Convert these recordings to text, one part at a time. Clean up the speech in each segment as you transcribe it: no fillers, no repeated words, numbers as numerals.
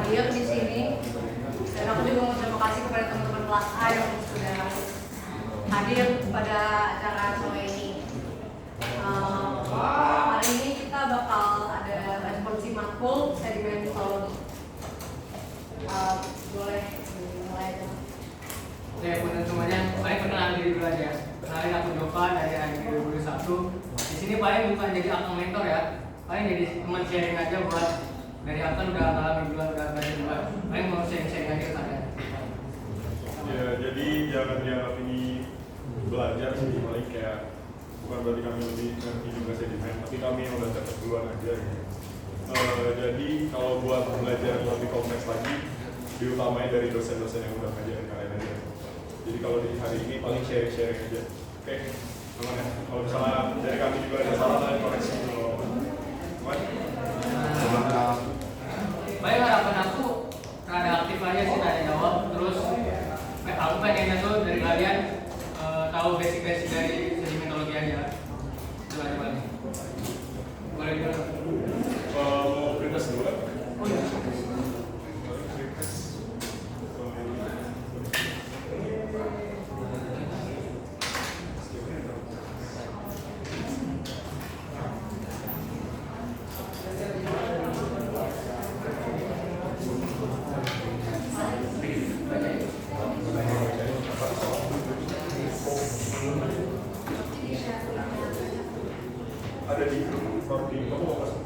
hadir di sini. Dan aku juga mau terima kasih kepada teman-teman kelas A yang sudah hadir pada acara sore ini. Hari ini kita bakal ada responsi makul sedimentologi. Boleh mulai aja. Oke, teman semuanya, paling perkenalan diri dulu aja. Kenalin aku Jova dari AIG 2021. Di sini paling bukan jadi akang mentor ya, paling jadi teman sharing aja buat dari akang udah ngalamin duluan, udah belajar duluan. Paling mau sharing aja ke kalian. Ya, jadi jangan dianggap ini belajar sih, paling kayak bukan berarti kami lebih ngerti juga sedimen, tapi kami yang udah dapat duluan aja gitu. Jadi kalau buat belajar lebih kompleks lagi, diutamai dari dosen-dosen yang udah ngajarin kalian aja. Jadi kalau di hari ini paling sharing-sharing aja. Oke, aman ya? Kalau misalnya dari kami juga ada salah kalian koreksi dulu. Aman? Baik, harapan aku rada aktif aja sih tanya jawab. Terus aku pengennya tuh dari kalian tahu basic-basic dari sedimentologi aja. Itu aja paling. Boleh dulu. Mau printas dulu kan? Oh iya. Ada di grup sorting, kamu mau masuk?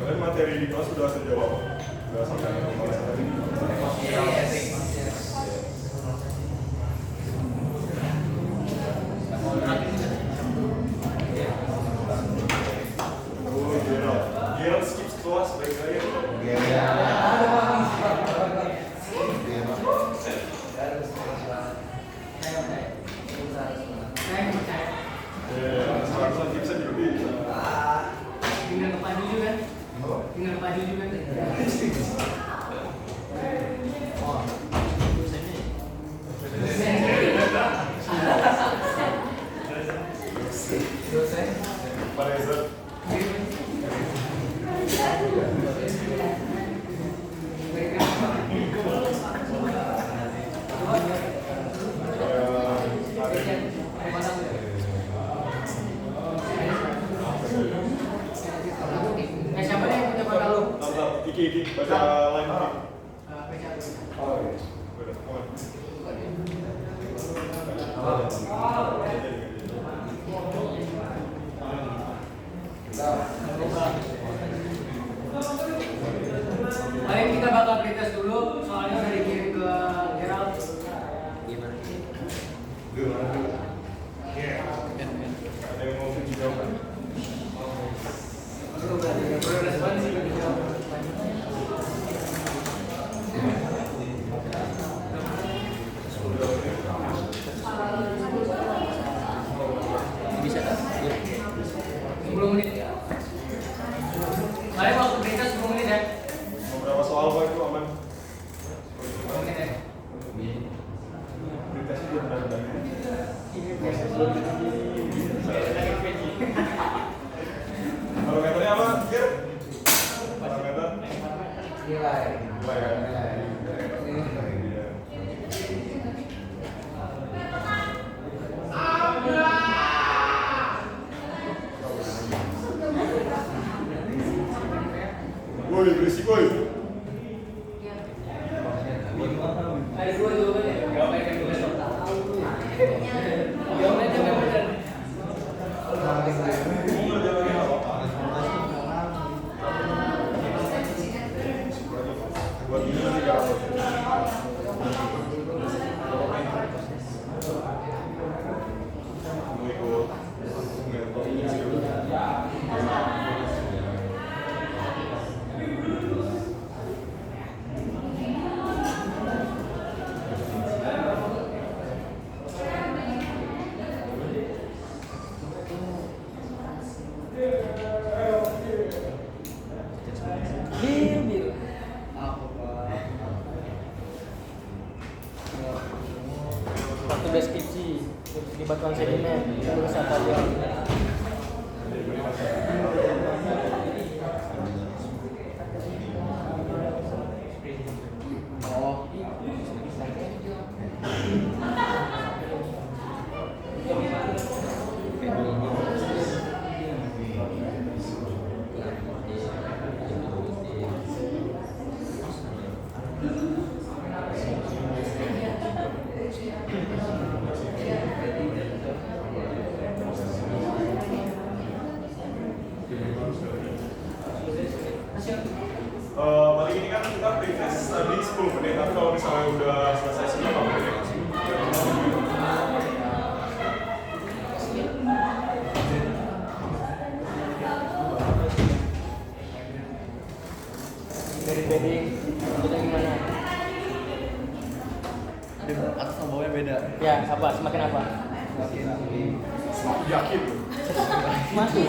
Kalian materi di kelas sudah terjawab? Sudah sampai oleh tadi? Gerald skip kelas baik aja. Sekarang tipsnya juga bisa. Tinggal ke padu juga. Tinggal padu juga. Pak Reza. Siapa yang punya bakal? Iki, baca line Iki. Oh iya. Paling kita bakal pretest dulu, soalnya udah dikirim ke Gerald. Ada yang mau dijawab? Responsi bisa kan? 10 menit. Paling waktu pretest 10 menit ya. Beberapa soal Pak itu aman. 10 menit ya. Printesnya dia benar-benar. Parameternya apa? Kir? Parameter? Nilai. Nilai ya? Woi, berisik woi. Ada dua jawabannya. Jawabannya yang benar. Jawabannya yang benar. Buat ini nanti kalau mau ikut 10 menit, tapi kalau misalnya udah selesai sih 5 menit. Dari bedding kita gimana? Atas sama bawahnya beda. Ya, apa? Semakin apa? Semakin yakin. Masuk.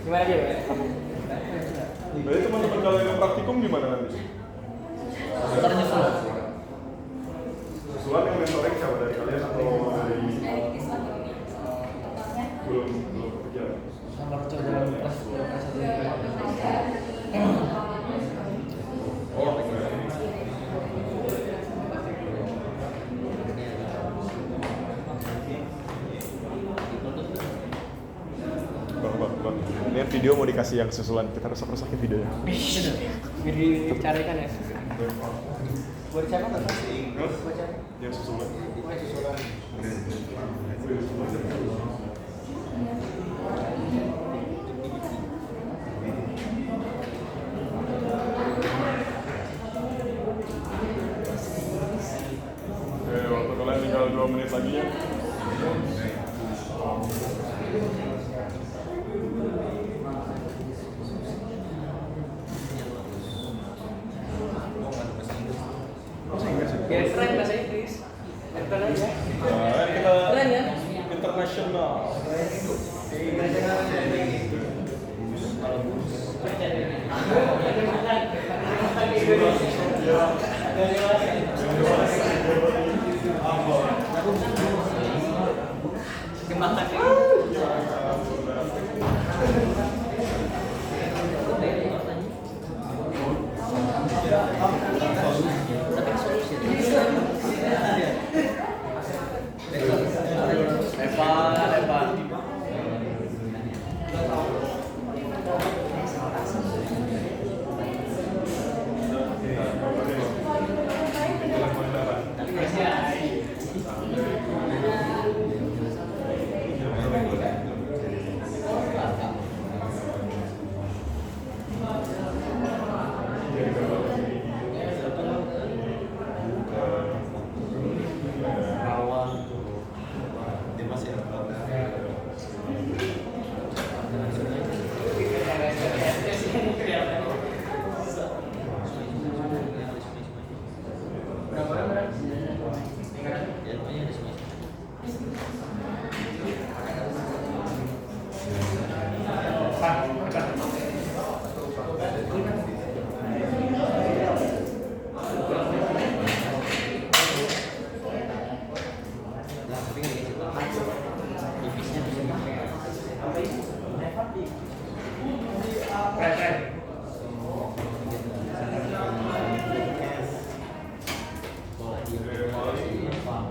Gimana dia? Berarti teman-teman kalian yang praktikum gimana nanti? Ntar nyusul. Usulan yang mentoring siapa dari kalian atau dari belum kerja? Sama coba dalam kelas Oh, oke. Bang. Ini video mau dikasih yang susulan, kita rusak-rusakin videonya. Biar dicarikan ya. Buat siapa nggak? Buat siapa? Yang susulan. Buat susulan. Oke, waktu kalian tinggal 2 menit lagi ya. Biar keren bahasa Inggris. Keren aja. Nah, kita Keren ya? internasional. Jembatan ya. Lepas.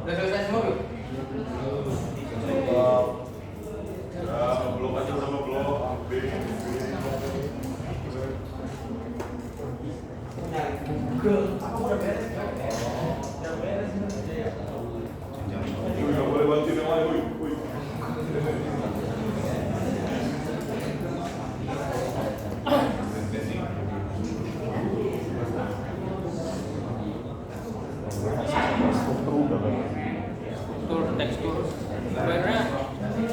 Udah selesai semua belum? Belum aja sama belum. Nggak boleh bantuin yang lain, woi. Tekstur. Sebenarnya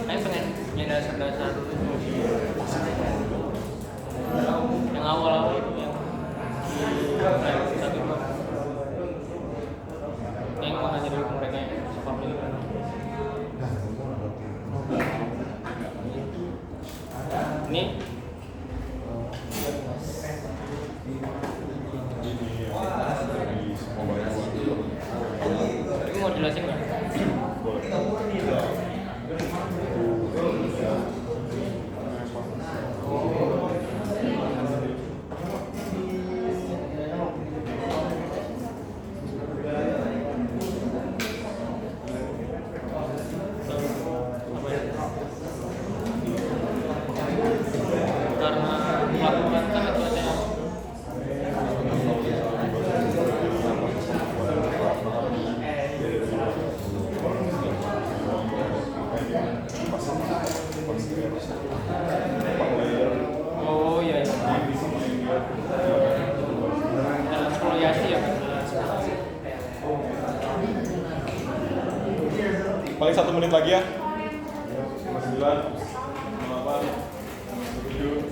saya pengen yang dasar-dasar dulu. Yang awal-awal itu yang satu dua. Yang mana jadi mereka yang suka beli. Ini ini mau jelasin nggak? paling 1 menit lagi ya. 59, 58, 57,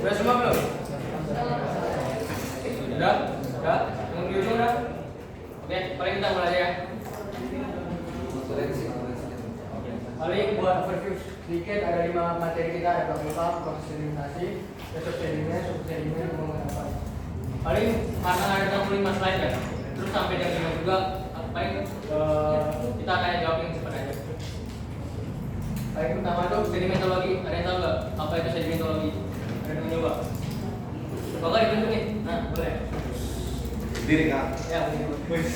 Udah semua belum? Udah? Udah? Yang di ujung udah? Oke, paling kita mulai ya. Paling buat overview sedikit, ada 5 materi kita, ada block, proses sedimentasi, sedimen, subsedimen, pembangunan apa. Paling karena ada 65 slide kan, terus sampai jam 5 juga, paling kita akan jawab yang cepat aja. Paling pertama tuh sedimentologi, ada yang tahu nggak apa itu sedimentologi? Ada yang coba? Kalau nggak ditunjukin, nah boleh. Diri Kak. Ya, boleh.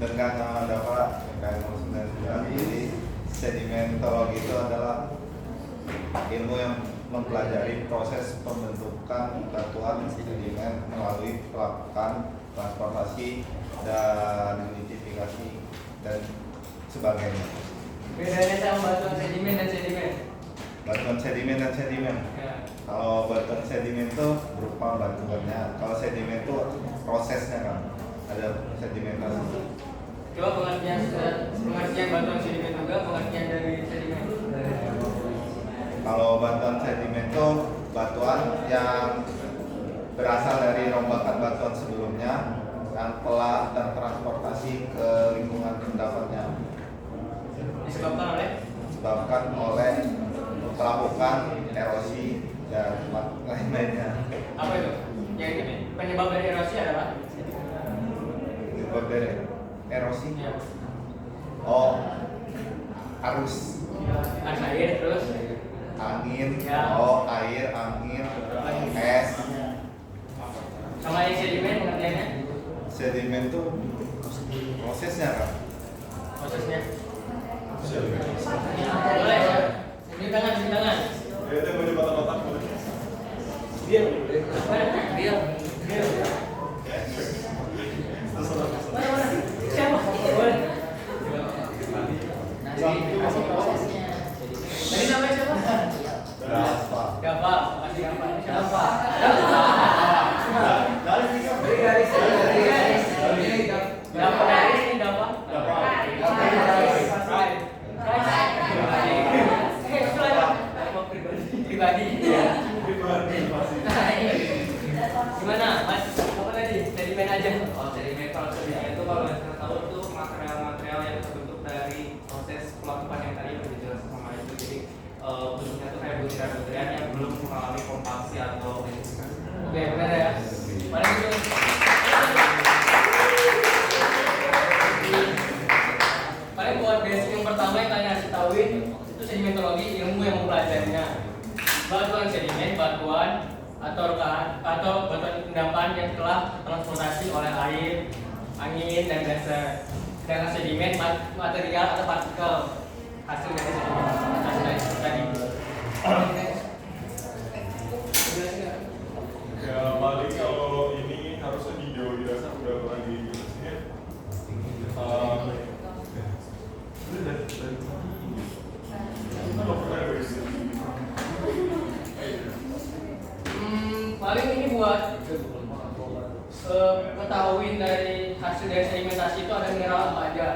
Dengan nama Dava KM99, jadi sedimentologi itu adalah ilmu yang mempelajari proses pembentukan batuan sedimen melalui pelakukan transportasi dan nidifikasi dan sebagainya. Bedanya sama batuan sedimen dan sedimen. Batuan sedimen dan sedimen. Ya. Kalau batuan sedimen itu berupa batuannya. Kalau sedimen itu prosesnya kan, ada sedimentasi. Coba pengertian batuan sedimen juga, pengertian dari sedimen. Kalau batuan sedimen itu batuan yang berasal dari rombakan batuan sebelumnya yang telah tertransportasi ke lingkungan pendapatnya. Disebabkan oleh melakukan erosi dan lain-lainnya. Apa itu? Yang ini penyebab dari erosi adalah? Penyebab dari erosi? Ya. Oh, arus. Arus air terus. Angin, Ya. oh air, angin, es. Sama yang sedimen pengertiannya? Sedimen itu prosesnya kan? Prosesnya. Boleh. Sini tangan, sini tangan. ya itu mau coba kotak boleh. Dia. Mana? Siapa? Boleh. Tadi namanya siapa? Berapa? Dava. Masih apa? Siapa? Dava dari ini Dava. Pribadi. Gimana, Mas? Apa tadi? Sedimen aja. Oh, sedimen kalau sedimen itu kalau yang kita tahu itu material-material yang terbentuk dari proses pelapukan yang tadi udah dijelaskan sama itu. Jadi bentuknya itu kayak butiran-butiran yang belum mengalami kompaksi atau Oke, benar ya. Paling itu. Paling buat basic yang pertama yang kalian harus tahuin itu sedimentologi, ilmu yang mempelajarinya. Batuan sedimen, batuan atau batuan endapan yang telah transportasi oleh air, angin dan dasar. Sedangkan sedimen material atau partikel hasil dari sedimen tadi. Ya paling kalau ini harusnya di jauh dirasa udah pernah dijelasin ya. Paling ini buat ketahuin dari hasil dari sedimentasi itu ada mineral apa aja.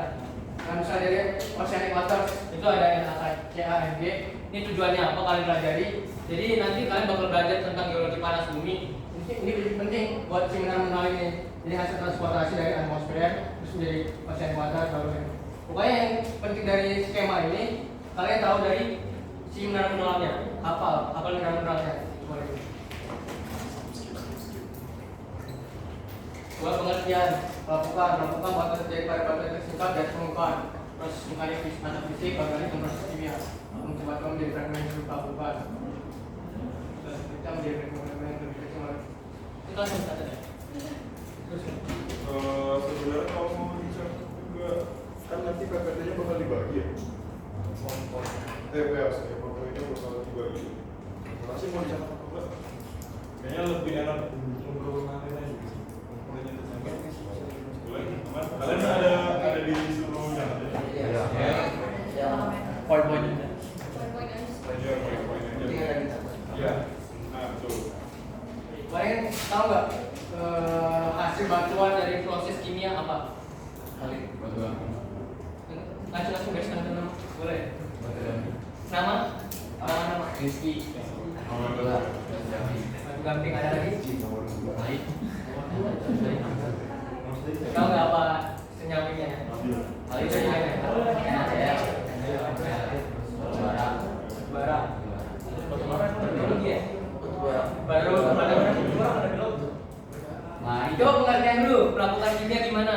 Nah, misalnya dari oceanic water itu ada CaMG. Ini tujuannya apa kalian pelajari? Jadi nanti kalian bakal belajar tentang geologi panas bumi. Ini penting buat mineral ini. Jadi hasil transportasi dari atmosfer terus menjadi oceanic water baru. Pokoknya yang penting dari skema ini kalian tahu dari si mineralnya. Hafal mineralnya. Boleh. Buat pengertian Melakukan batu terjadi pada batu yang tersingkap dan permukaan. Proses mekanik atau fisik, organik, dan proses kimia. Untuk batu menjadi fragmen yang dilakukan. Dan kita menjadi fragmen yang lebih kecil. Itu langsung kata ya. Terus. Sebenarnya kalau mau bicara juga kan nanti PPT-nya bakal dibagi ya. TPS ya, pokoknya bakal dibagi. Masih mau bicara apa enggak? Kayaknya lebih enak untuk nanti aja gitu. Mulainya Desember. Boleh? Aman? Kalian ada disuruh nyatet ya? Iya. Poin-poinnya. Aja poin-poin aja. Iya. Nah, betul. Kalian tahu nggak hasil batuan dari proses kimia apa? Batuan. Langsung garis tangan nama, boleh? Nama? Nama? Rizky. Batu gamping ada lagi? Tahu nggak apa senyawinya? Hal itu bara. Baru ada Nah, itu pengertian dulu, melakukan kimia gimana?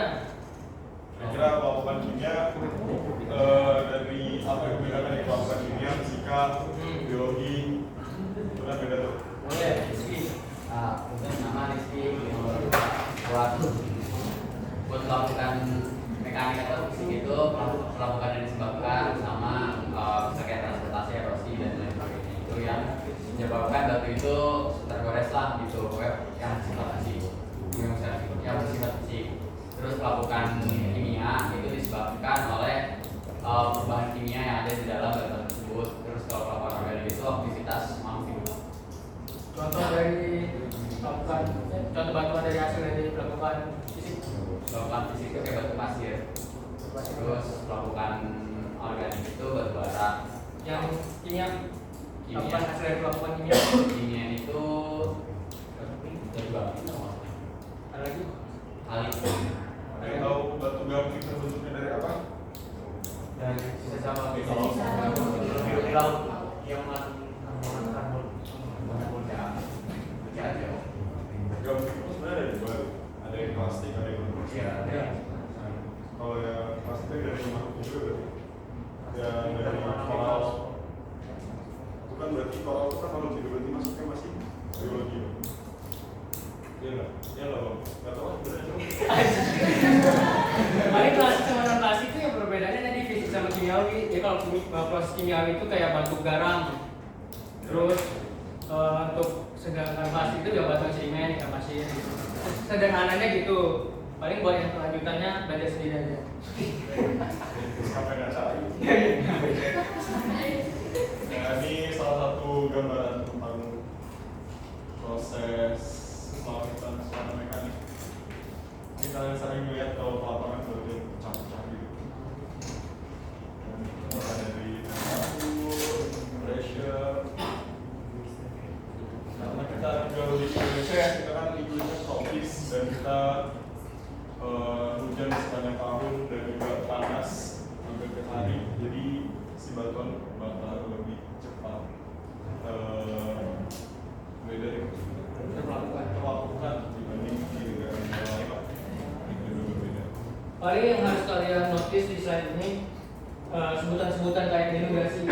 Kira-kira melakukan kimia dari apa yang membedakan dari melakukan kimia, fisika, biologi, itu kan beda tuh. Boleh, Rizky. Untuk nama Rizky buat melakukan mekanik atau fisik itu melakukan yang disebabkan sama misalnya transportasi, erosi dan lain sebagainya itu yang menyebabkan batu itu tergores lah gitu, yang bersifat fisik, yang bersifat fisik. Terus melakukan kimia itu disebabkan oleh perubahan kimia yang ada di dalam batu tersebut. Terus kalau melakukan organik itu aktivitas makhluk hidup. Contoh bantuan dari hasil dari melakukan fisik. Melakukan fisik itu kayak batu pasir. Terus melakukan organik itu batu bara. Yang kimia, Kimia. melakukan hasil dari melakukan kimia. Kimia itu batu gamping. Ada lagi? Kali Ada yang tahu batu gamping terbentuknya dari apa? dari sisa sama Di laut yang mengandung karbon. Gamping itu sebenarnya ada dua, ada yang plastik, ada yang non. Ya. Nah, kalau yang plastik dari makhluk juga berarti. Dan dari koral, itu kan berarti koral itu kan makhluk hidup, berarti masuknya masih biologi. Iya nggak? Iya nggak bang? Nggak tahu sebenarnya. Paling plastik sama non plastik itu yang perbedaannya tadi fisik sama kimiawi. Jadi kalau proses kimiawi itu kayak batu garam. Terus untuk sedangkan plastik itu ya batu sedimen, ikan pasir gitu. Sederhananya gitu. Paling buat yang kelanjutannya belajar sendiri aja. Sampai nggak salah. Nah, ini salah satu gambaran tentang proses keselamatan secara mekanik. Ini kalian sering lihat kalau lapangan berarti pecah-pecah gitu. Mulai dari temperatur, pressure. Karena kita juga lebih ke Indonesia ya, kita kan ikutnya tropis dan kita hujan sepanjang tahun dan juga panas hampir tiap hari, jadi si batuan bakal lebih cepat beda terlakukan dibanding di negara-negara lain lah. Itu juga berbeda. Paling yang harus kalian notice di slide ini sebutan-sebutan kayak denumerasi,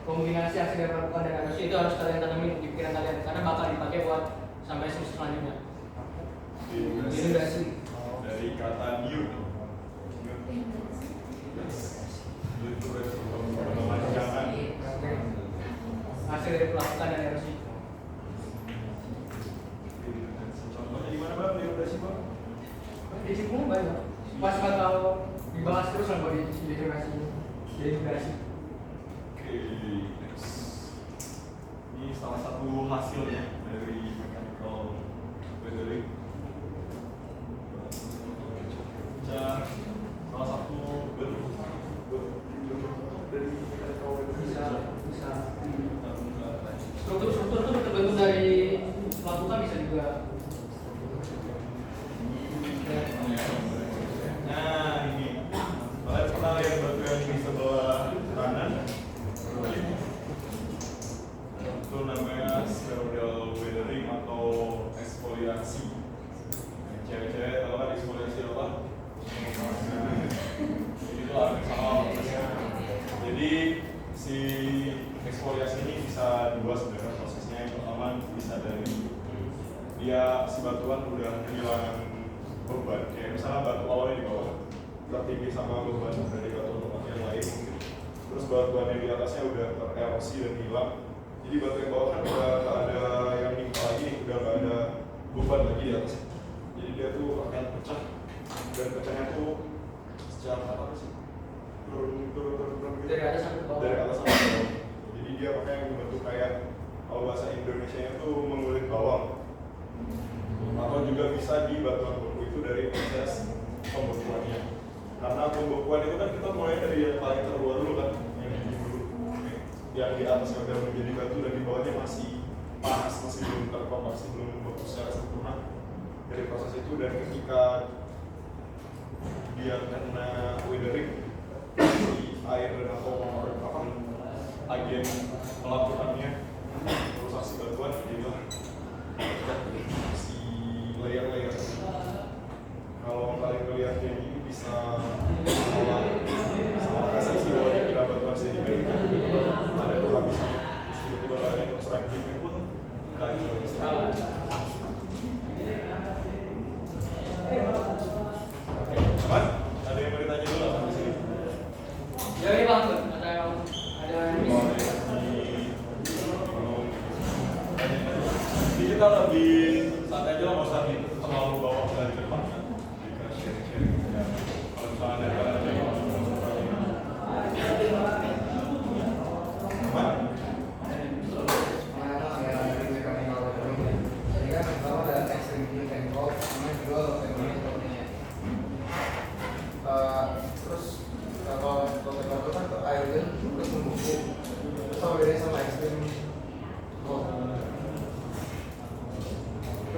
kombinasi hasil yang melakukan dan erosi itu harus kalian tanamin di pikiran kalian karena bakal dipakai buat sampai semester selanjutnya. Denumerasi. Dari kata new. Itu berarti pemanjangan. Hasil dari pelakukan dan erosi. Contohnya di mana bang? Di Indonesia bang? Di sini banyak. Pas kalau dibahas terus lah kalau di denumerasi. Denumerasi. Oke, next. Ini salah satu hasilnya dari mechanical weathering. Salah satu bentuk dari mechanical weathering Bisa. Struktur itu terbentuk dari pelakukan bisa juga. Nah ini, kalian pernah lihat batu yang di sebelah kanan? Itu namanya spheroidal weathering atau eksfoliasi. tertindih sama beban dari batuan yang lain. Terus batuan yang di atasnya udah tererosi dan hilang. Jadi batu yang bawah kan udah nggak ada yang nimpa lagi, udah nggak ada beban lagi di atasnya. Jadi dia tuh akan pecah, dan pecahnya tuh secara apa sih? Turun gitu. Dari atas sampai ke bawah. Dari atas sampai ke bawah. Jadi dia makanya membentuk kayak kalau bahasa Indonesia itu mengulit bawang. Atau juga bisa di batuan beku itu dari proses pembekuannya. Karena pembekuan itu kan kita mulai dari yang paling terluar dulu kan, yang di dulu, yang di atasnya udah menjadi batu dan di bawahnya masih panas, masih belum terkompaksi, belum membeku secara sempurna. Dari proses itu, dan ketika dia kena weathering, si air dan atau apa agen melakukannya merusak si batuan, jadilah si layer-layer. Kalau kalian melihat kayak gini bisa sama kasih si bawahnya kira batuan sedimen, ada tuh habisnya tiba-tiba kalian constructing pun kalian bisa. Aman? Ada yang mau ditanya dulu sampai sini? Ya ini bang, ada yang Jadi kita lebih santai aja lah, nggak usah terlalu bawa dari depan kan. Kita sharing-sharing aja. Kalau misalnya ada yang mau terus kalau itu kan airnya terus membeku, terus sama bedanya sama ekstrim.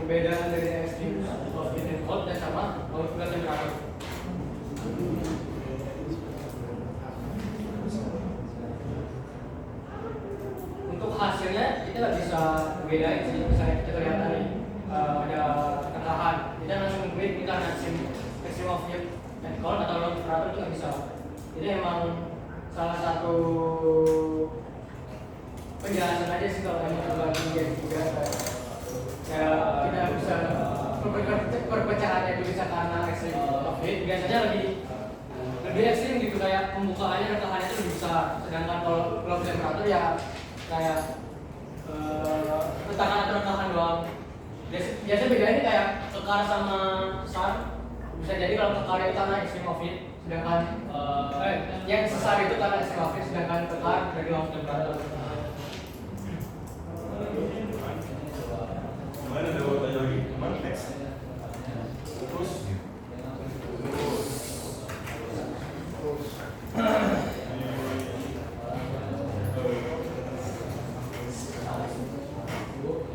perbedaan dari ekstrim dan cold dan sama molekular temperatur. Untuk hasilnya kita nggak bisa bedain sih, misalnya kita lihat tadi ada ketahan, kita langsung nentuin kita ekstrim of heat and cold atau low temperatur itu nggak bisa. Jadi emang salah satu penjelasan aja sih kalau emang terbagi jadi tiga. Ya kita bisa perpecahannya itu bisa karena ekstrim of heat, biasanya lebih ekstrim gitu, kayak pembukaannya dan tahannya itu lebih besar. Sedangkan kalau low temperatur ya kayak tekanan atau rekahan doang. Biasa bedanya kayak kekar sama sesar. Bisa jadi kalau kekar itu karena ekstrim of heat, sedangkan yang sesar itu karena ekstrim of heat, sedangkan kekar dari low temperatur. Mana ada mau tanya lagi? Mana next? Terus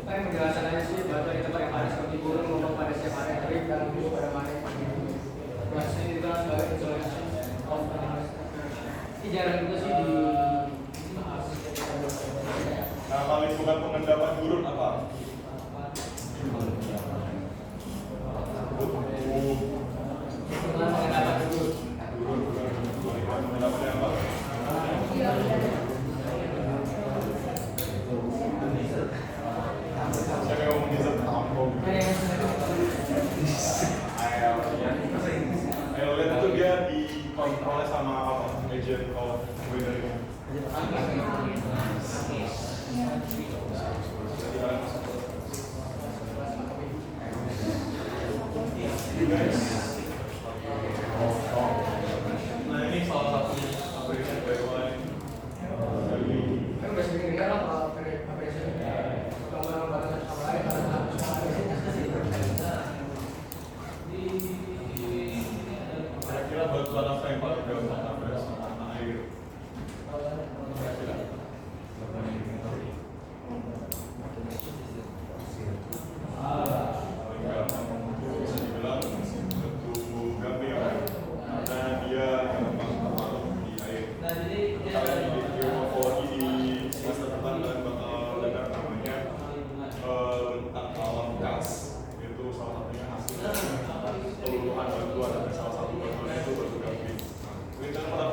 Saya menjelaskan aja sih bahwa di tempat yang panas seperti burung ngomong pada siapa hari terik dan dulu pada mana proses ini dikenal sebagai isolation of animals. Ini jarang juga sih dibahas. nah, kalau itu bukan pengendapan gurun apa? Dengan pengendapan dulu. Gurun bukan pengendapan yang apa? Siapa yang ngomong dessert tampung? Ayo lihat itu dia dikontrolnya sama apa? Agent of weathering. Jadi kalian masuk ke nah ini salah satu application backline dari Kan udah sering dengar lah kalau aplikasi gambar batasan sama lain kira-kira batuan apa yang paling gampang ada sama air? Kira-kira paling gampang bisa dibilang batu gamping karena dia gampang termalum di air. Kalian di geomorfologi di semester depan kalian bakal dengar namanya bentang alam gas, itu salah satunya hasil keluluhan batuan, dan salah satu batuan itu batu gamping. Nah,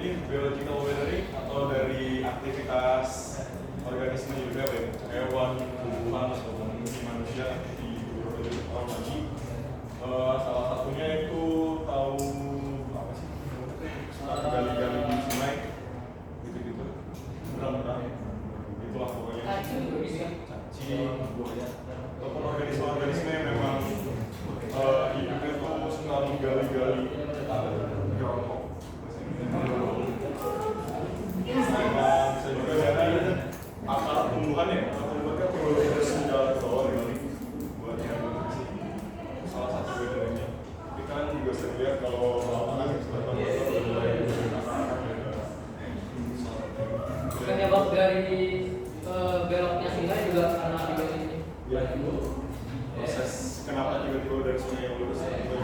ini biological weathering atau dari aktivitas organisme juga, baik hewan, tumbuhan, ataupun manusia di orang lagi. Salah satunya itu tahu apa sih? Suka gali-gali di sungai, gitu-gitu. Berang-berang. Itulah pokoknya. Cacing, ataupun organisme-organisme yang memang hidupnya tuh suka menggali-gali kelompok. Memang bisa juga dari akar tumbuhan ya, akar tumbuhan kan terus menjalar ke bawah kali buat yang salah satu bedanya. Tapi kan juga sering lihat kalau lapangan sebatang penyebab dari beloknya sungai juga karena ada ini. Ya, proses kenapa tiba-tiba dari sungai yang lurus tiba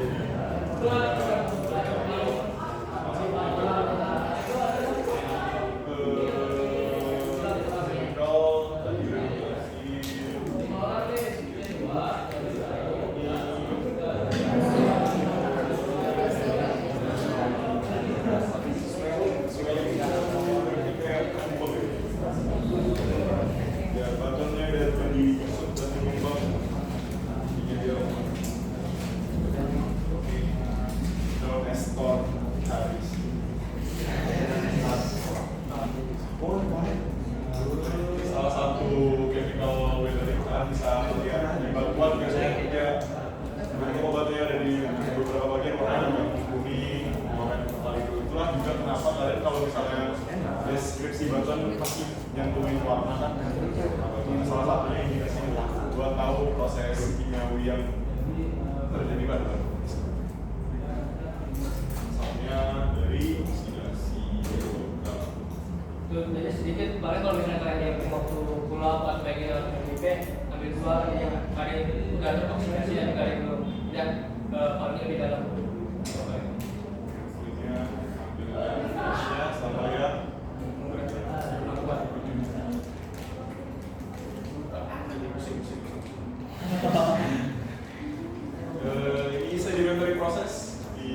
jadi salah satu chemical weathering bisa melihat di batuan biasanya kerja bentuk obatnya ada di beberapa bagian warnanya kuning, warna kepala itulah juga kenapa kalian kalau misalnya deskripsi batuan pasti nyantumin warna kan salah satunya ini sih buat tahu proses kimiawi yang terjadi pada misalnya dari oksidasi Jadi sedikit, paling kalau misalnya kalian yang waktu pulau pas bagian MIP ambil dua yang kalian udah teroksidasi dan kalian belum dan palingnya di dalam. kulitnya ambil gasnya sama ya ini sedimentary proses di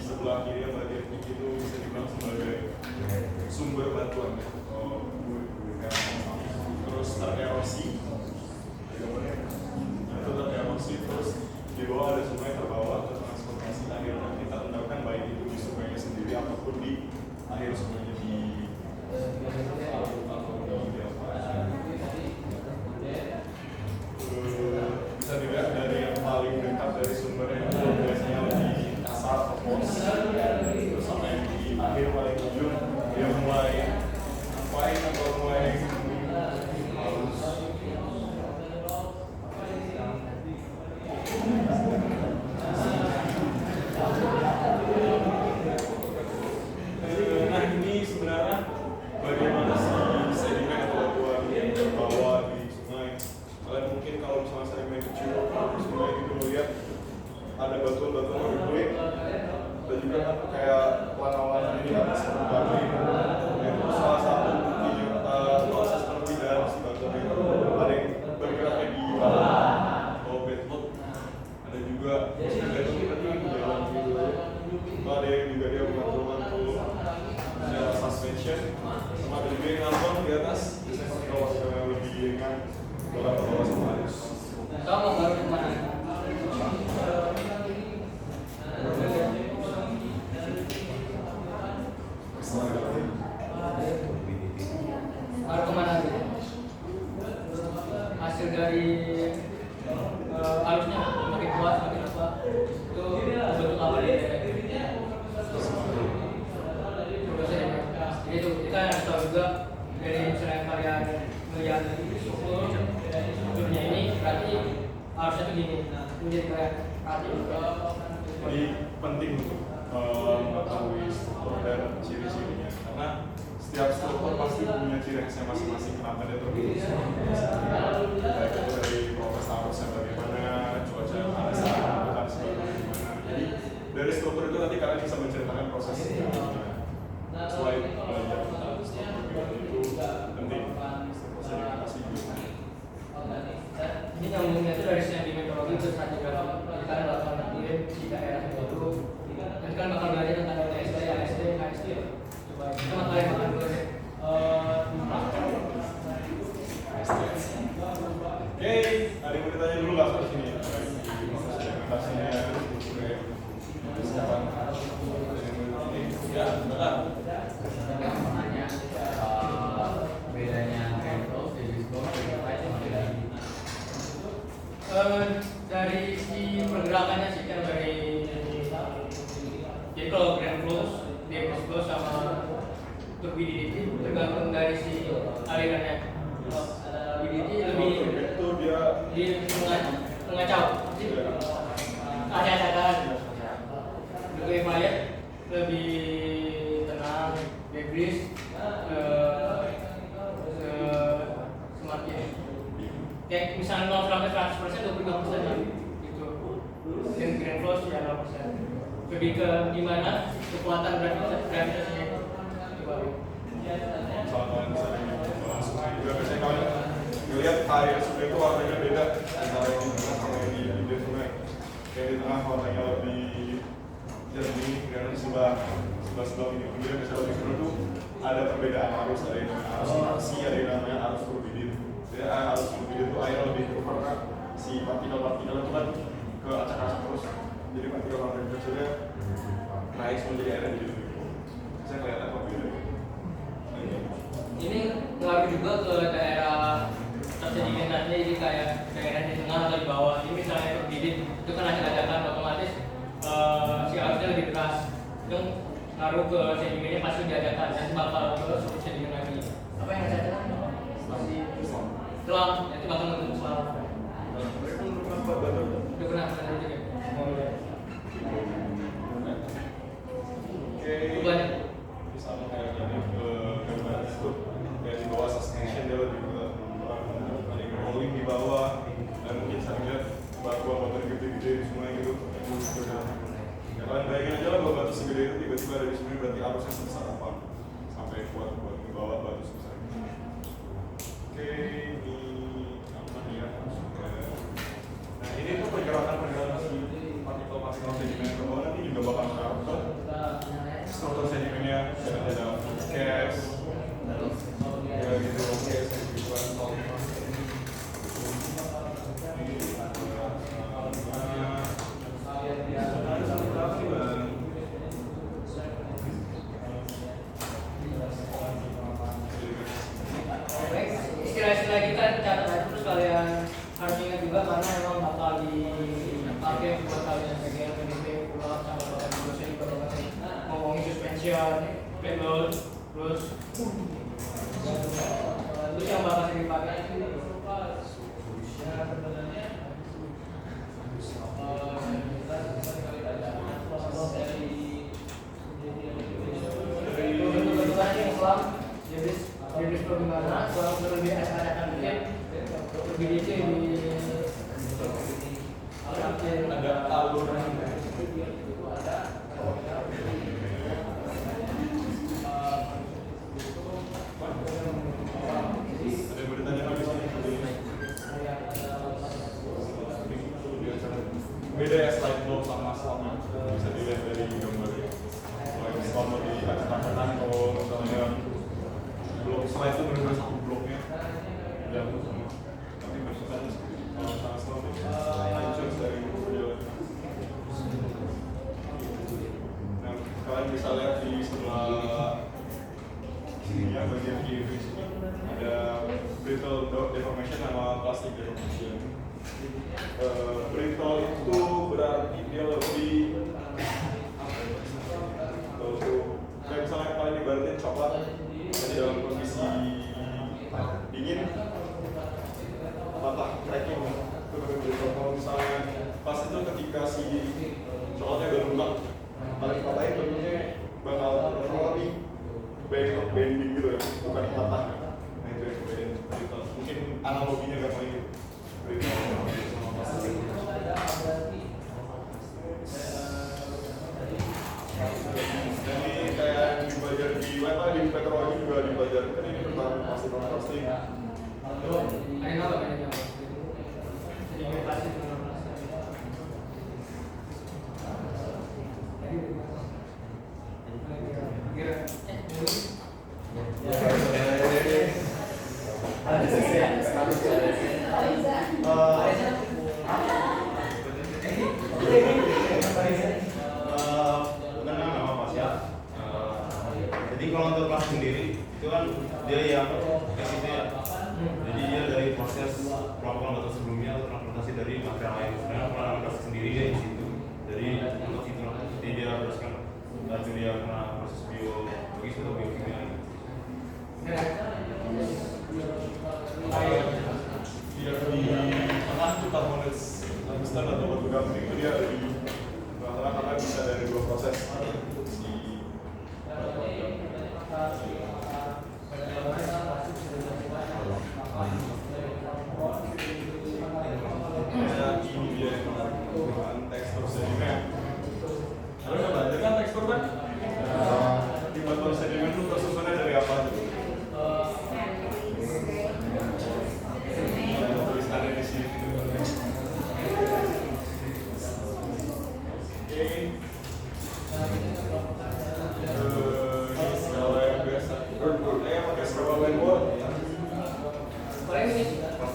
sebelah kiri yang bagian ini itu bisa dibilang sebagai sumber batuan terus tererosi itu tererosi terus di bawah ada sungai terbawa ke transportasi air yang kita endapkan baik itu di sungainya sendiri ataupun di air sungainya di bisa dilihat dari yang paling dekat dari sumbernya itu biasanya lebih kasar atau pos terus sampai yang di akhir paling ujung dia mulai fine atau mulai halus. Nah ini sebenarnya bagaimana sih sedimen atau batuan yang terbawa di sungai. Kalian mungkin kalau misalnya sedimen kecil di sungai gitu melihat ada batuan-batuan yang gede dan juga kan kayak warna-warna ini kan seperti itu salah satu buktinya proses perpindahan si batuan itu ada yang bergeraknya di bawah bedrock ada juga bedrock itu tadi jalan gitu ada yang juga dia mengatur secara suspension sama ada juga yang ngambang di atas biasanya kalau yang lebih ringan bakal ke bawah sama halus. Kamu baru kemana? Baru kemana sih? Hasil dari halusnya makin kuat, makin apa? Itu bentuk apa dia? Itu kita harus tahu juga dari misalnya kalian melihat strukturnya ini berarti harusnya begini. Menjadi kayak hati. Jadi penting untuk mengetahui struktur dan ciri-cirinya karena setiap struktur pasti punya ciri khasnya masing-masing kenapa dia terbentuk baik itu dari proses arusnya bagaimana, cuaca yang ada saat dan sebagainya. Jadi dari struktur itu nanti kalian bisa menceritakan proses selain belajar tentang struktur itu penting sedimentasi juga. Ini nyambungnya itu dari sedimentologi ke stratigrafi. Kita ada lakukan nanti di daerah itu. Nanti kan bakal belajar tentang LSD, ASD, KSD ya. Coba Makanya bedanya Grand Cross, Davis Golf, Verified sama bedanya dari si pergerakannya sih kan dari jadi kalau Grand Close, Davis Close sama turbidity tergantung dari si alirannya. Turbidity lebih itu dia mengacau, acak-acakan. Verified lebih tenang, Davis semakin kayak misalnya 0 sampai 100% 23% ya gitu. Dan Grand Close ya 0%. Lebih ke gimana kekuatan gravitasinya itu baru. Misalkan juga biasanya kalian ngelihat air sungai itu warnanya beda antara yang di tengah sama yang di pinggir sungai. Yang di tengah warnanya lebih jernih, dan di sebelah ini pinggirnya biasanya lebih biru tuh ada perbedaan arus, ada yang namanya arus inversi, ada yang namanya arus turbidin. Jadi arus turbidin itu air lebih keruh karena si partikel-partikel itu kan ke acak-acak terus. Jadi partikel-partikel kecilnya naik semua jadi airnya jadi lebih keruh. Saya kelihatan kok beda. Ini ngaruh juga ke daerah tersedimentasinya, jadi kayak daerah di tengah atau di bawah. Ini misalnya turbidin itu kan acak-acakan otomatis si arusnya lebih deras. Itu ngaruh ke sedimennya pasti diadakan dan bakal ke sedimen lagi. Apa yang acak-acakan? Masih selam, itu bakal membentuk selam. Udah pernah juga. Oke. Banyak. Sama kayak tadi gambar itu kayak di bawah suspension dia lebih ada yang rolling di bawah dan mungkin saya lihat batu-batu gede-gede di sungai gitu. Ya kalian bayangin aja lah kalau batu segede itu tiba-tiba ada di sungai, berarti arusnya sebesar apa sampai kuat buat membawa batu sebesar itu. Oke, ini apa nih ya? Nah ini tuh pergerakan si partikel-partikel sedimen ke bawah nanti juga bakal ngaruh ke struktur sedimennya. Ada cash, ya gitu, cash yang dibuat istilah-istilah kita catat aja, terus kalian harus ingat juga karena emang bakal dipakai buat kalian bagian PDP pulang sama kalian dosen juga bakal ngomongin suspension, pedal, terus yang bakal dipakai jadi bagaimana kalau lebih ada mungkin lebih di ada alur beda ya slide block sama selama bisa dilihat dari gambarnya. Kalau selama di acak-acakan kalau misalnya blok slide itu benar-benar satu bloknya jatuh semua. Tapi bersukanya kalau sama selama itu dari perjalanan. Nah kalian bisa lihat di sebelah sini ya, bagian kiri sini ada brittle deformation sama plastic deformation. Brittle itu berarti dia lebih kayak misalnya kalian ibaratin coklat jadi dalam kondisi dingin patah cracking itu namanya brittle. Kalau misalnya pas itu ketika si coklatnya udah lunak kalian patahin bentuknya bakal lebih bending gitu ya, bukan patah. Nah itu yang bedain brittle. Mungkin analoginya gak main brittle. Jadi kayak yang dipelajari di web di petrologi juga dipelajari kan ini tentang plastik non-plastik. ada apa bedanya jadi plastik dengan plastik Jadi kalau untuk plastik sendiri itu kan dia yang SIP ya. Jadi dia dari proses pelabuhan batu sebelumnya atau transportasi dari material lain. Sebenarnya pelabuhan plastik sendiri dia di situ. Jadi untuk itu lah. Jadi dia berdasarkan dari dia kena proses biologis atau biokimia. Dia di tengah itu karbonat tungsten atau batu gamping itu dia di karena bisa dari dua proses di ini dia bahan tekstur sedimen. Lalu udah belajar kan tekstur kan? Di batuan sedimen itu tersusunnya dari apa? Tulisannya di sini. Paling ini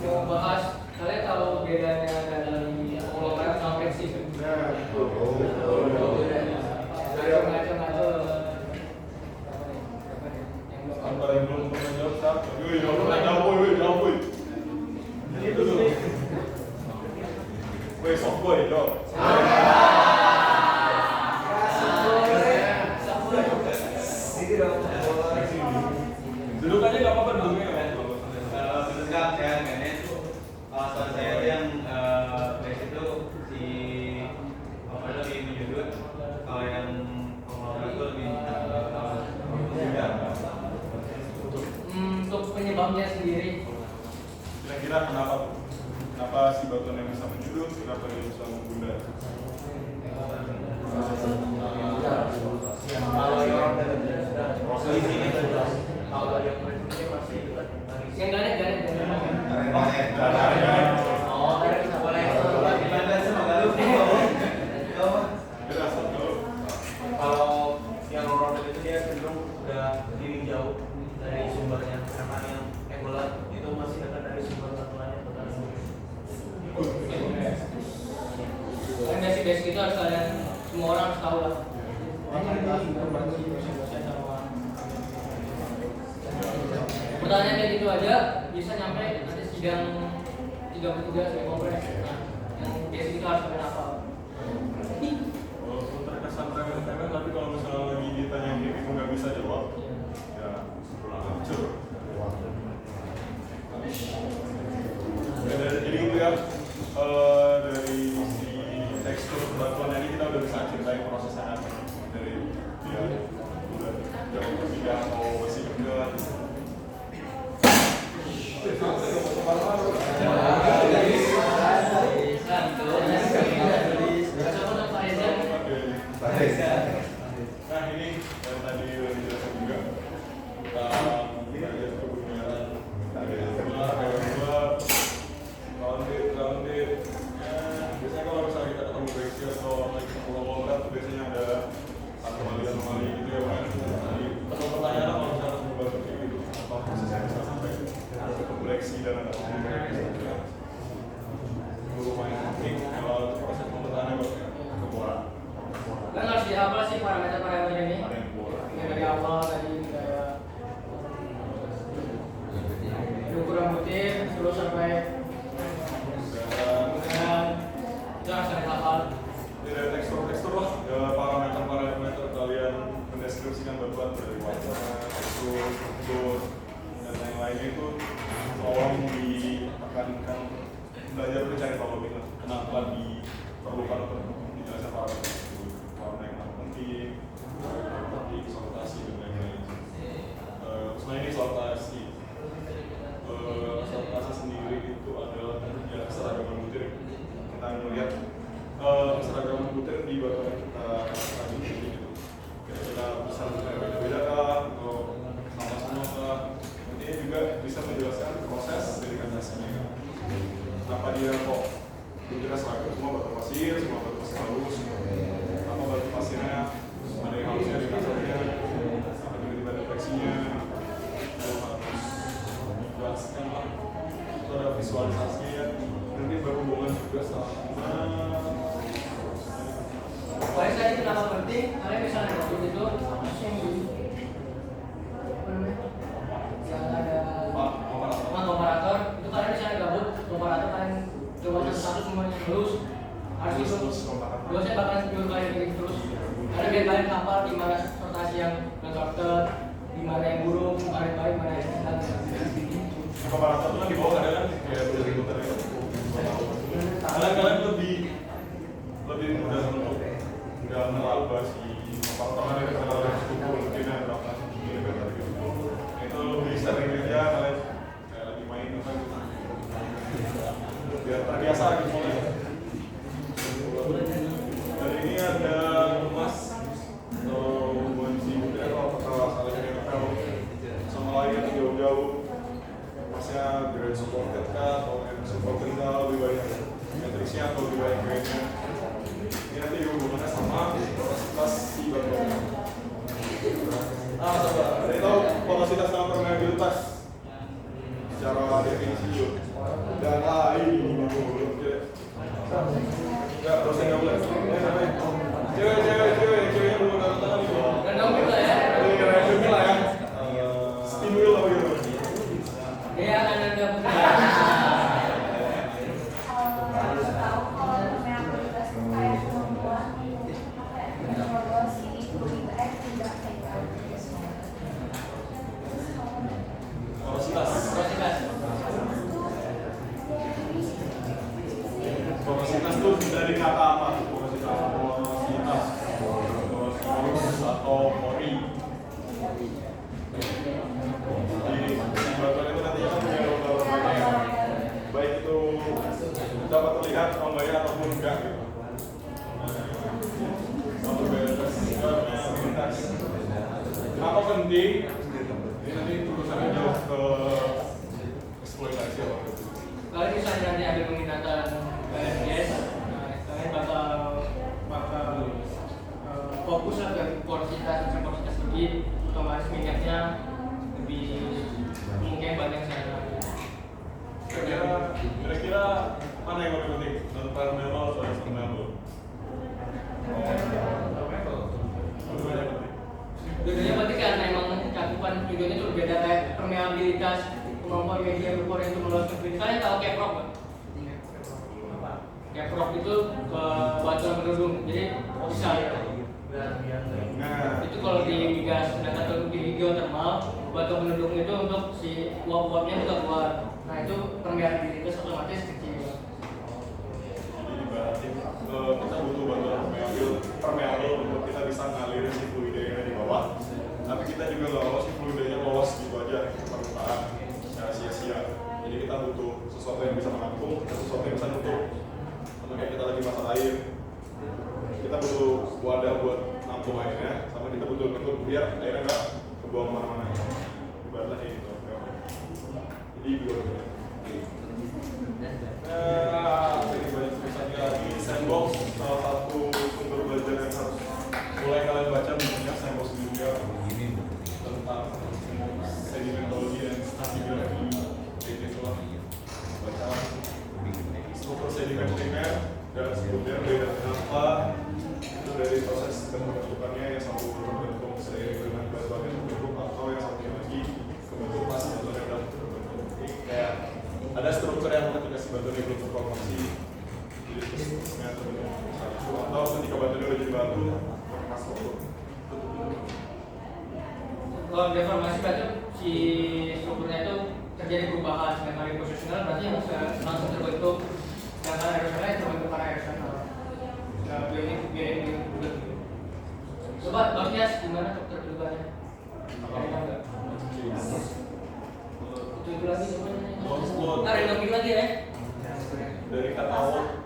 mau bahas, kalian tahu bedanya dari konglomerat sama flexi? Antara yang belum pernah jawab siapa? Jawab. Itu tuh. Weh, soft boy, jawab. Duduk aja nggak apa-apa duduknya ya. Sekarang saya manage alasan saya yang base itu si apa itu lebih menyudut, kalau yang konglomerat itu lebih mudah. Untuk penyebabnya sendiri, Kira-kira kenapa tuh? Kenapa si batuan yang bisa menyudut? Kenapa dia bisa membundar? Kalau yang proses ini kalau yang yang ganet. oh boleh kalau yang rounded itu dia cenderung udah lebih jauh dari sumbernya, karena yang angular itu masih dekat dari sumber batuannya. Kan basic itu harus kalian semua orang harus tahu lah. Pertanyaan kayak gitu aja bisa nyampe nanti sidang 3/3 saya kongres. Nah, yang basic itu harus kalian hafal. Terkesan remeh-temeh, tapi kalau misalnya lagi ditanya kayak gitu nggak bisa jawab, ya kurang hancur. Jadi gitu ya, dari si tekstur batuan ini kita udah bisa ceritain prosesnya apa. Dari dia udah jauh berbeda atau masih juga. Nah ini yang tadi udah dijelaskan juga tentang bagian kebumian, ada dua rounded. Biasanya kalau misalnya kita ketemu breaksi atau lagi ketemu konglomerat tuh biasanya ada anomali gitu ya kan. Jadi pertanyaan kalau misalnya ketemu batu kayak gitu, apa prosesnya bisa sampai ke breaksi dan ada konglomerat. Dulu main teknik, kalau proses pemetaannya pakai keboran. Kan harus dihafal sih parameter ini. Yang dari awal tadi kayak ukuran butir terus sampai itu harus dihafal. Dari tekstur lah, ya, parameter kalian mendeskripsikan batuan dari warna, tekstur, bentuk, dan lain-lainnya itu tolong ditekankan, belajar mencari tahu lebih kenapa diperlukan untuk dijelaskan parameter tersebut, warna yang sangat penting, sortasi dan lain-lain. Selain ini sortasi sendiri itu adalah ya keseragaman butir. Kita melihat keseragaman butir di batuan kita tadi gitu. Kira-kira bisa beda-beda kah atau sama semua kah? Nanti juga bisa menjelaskan proses dari kandasnya. Kenapa dia kok butirnya seragam, semua batu pasir halus, apa batu pasirnya ada yang halusnya, ada yang kasarnya, apa tiba-tiba deteksinya, itu harus jelaskan lah. Itu ada visualisasinya ya. Nanti berhubungan juga sama Paling saya kenapa penting, kalian bisa nengok itu mana yang buruk, mana yang baik, mana yang enak. Di Pamaraton tuh kan di bawah ada kan kayak putar itu. Kalian lebih mudah untuk nggak meraba si Pamaraton ada kenal struktur mungkin ada berapa kilometer gitu. Itu lebih sering aja kalian kayak lagi main apa gitu. Biar terbiasa gitu ya. Dan ini ada emas atau munisi muda atau asalnya dari NFL sama lain jauh-jauh. Masnya grade supported kah atau yang supported kah lebih banyak matriksnya atau lebih banyak grade-nya. Ini nanti hubungannya sama kapasitas si batuannya. Ada tahu kapasitas sama permeabilitas secara definisi yuk. Dan ini enggak, dosen nggak boleh. Cewek belum datang tangan nih. Random kita ya. Ini random lah ya. Stimul apa gitu. Iya, ada Porositas itu dari kata apa? Porositas atau pori. Jadi batuan itu nanti kita punya lomba-lombanya, baik itu dapat terlihat lombanya ataupun enggak gitu. Permeabilitas. Kenapa penting? Ini nanti tulisannya jauh ke eksploitasi apa gitu. kalau misalnya nanti ada peminatan BSDS, kalian bakal fokus lah ke porsitas lebih, otomatis minyaknya lebih mungkin banyak sana. Kira-kira mana yang lebih penting? Non-permeable atau permeable? Dua-duanya berarti karena emang cakupan videonya itu berbeda, kayak permeabilitas, kemampuan media berpori untuk meluaskan video. Kalian tahu caprok nggak? Caprok itu batuan penduduk, jadi bisa. Nah, Itu kalau di migas atau di geothermal, batuan penduduk itu untuk si uap-uapnya juga keluar. Nah itu permeabilitas otomatis kecil. jadi berarti kita butuh bantuan permeable untuk kita bisa ngalirin si fluidanya di bawah. Tapi kita juga nggak mau si fluidanya lolos gitu aja ke permukaan secara sia-sia. Jadi kita butuh sesuatu yang bisa menampung, sesuatu yang bisa nutup. Sama kayak kita lagi masak air, kita butuh wadah buat nampung airnya, sama kita butuh nutup biar airnya nggak kebuang kemana-mana. Ibaratnya kayak gitu. Jadi dua. Ini banyak tulisannya lagi. Sandbox salah satu sumber belajar yang harus mulai kalian baca bukunya Sandbox juga tentang sedimentologi dan stratigraphy kayak gitu lah. Baca struktur sedimen primer dan sekunder beda kenapa itu dari proses pembentukannya yang satu terbentuk seiring dengan batuannya terbentuk atau yang satunya lagi kebentuk pas batuannya udah terbentuk. Kayak ada struktur yang ketika si batuannya belum terformasi jadi strukturnya terbentuk satu atau ketika batuannya udah jadi batu berkas struktur. Kalau deformasi berarti si strukturnya itu terjadi perubahan, sedangkan reposisional berarti yang langsung terbentuk, sedangkan erosional itu terbentuk karena erosional. Bionik bulat. Coba dosnya gimana terbentukannya? Itu lagi coba. Ntar yang lagi ya. Dari kata awal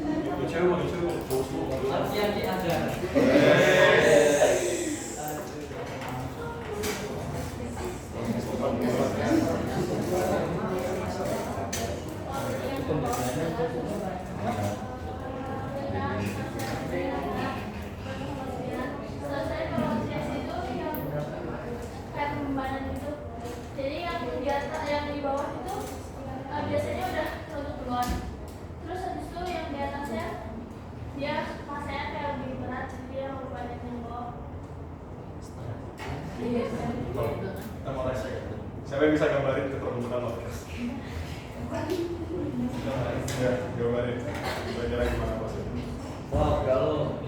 itu cewek cowok Artian di ada. Yang di bawah itu biasanya udah produk duluan. Terus habis itu yang di atasnya dia masanya kayak lebih berat, jadi yang banyak yang bawah. kita mau rasa ya. Siapa yang bisa gambarin keterbentukan podcast? Ya, gambarin. Belajar gimana maksudnya? Wah, kalau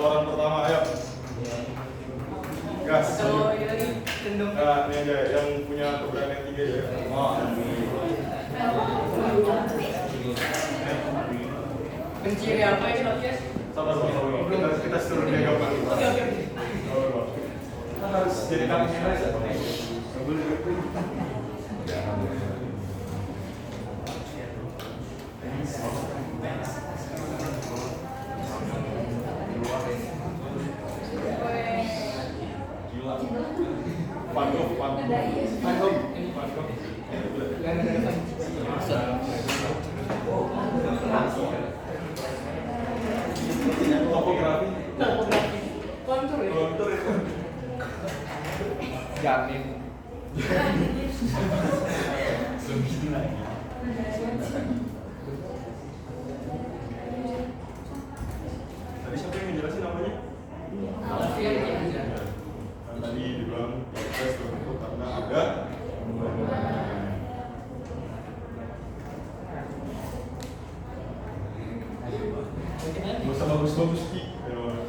bocoran pertama, ayo. Gas. Oh, iya lagi cenderung. Nah, ini aja yang punya keberanian 3 ya. Menciri apa ini podcast? Sabar. Kita suruh dia gambar. Oke. Kita harus jadi kamera ya. Topografi. Kontur ya. Kontur itu. Jamin. Tadi siapa yang ngejelasin namanya? Tadi dibilang proses terbentuk karena ada nggak usah bagus-bagus Ki. Yang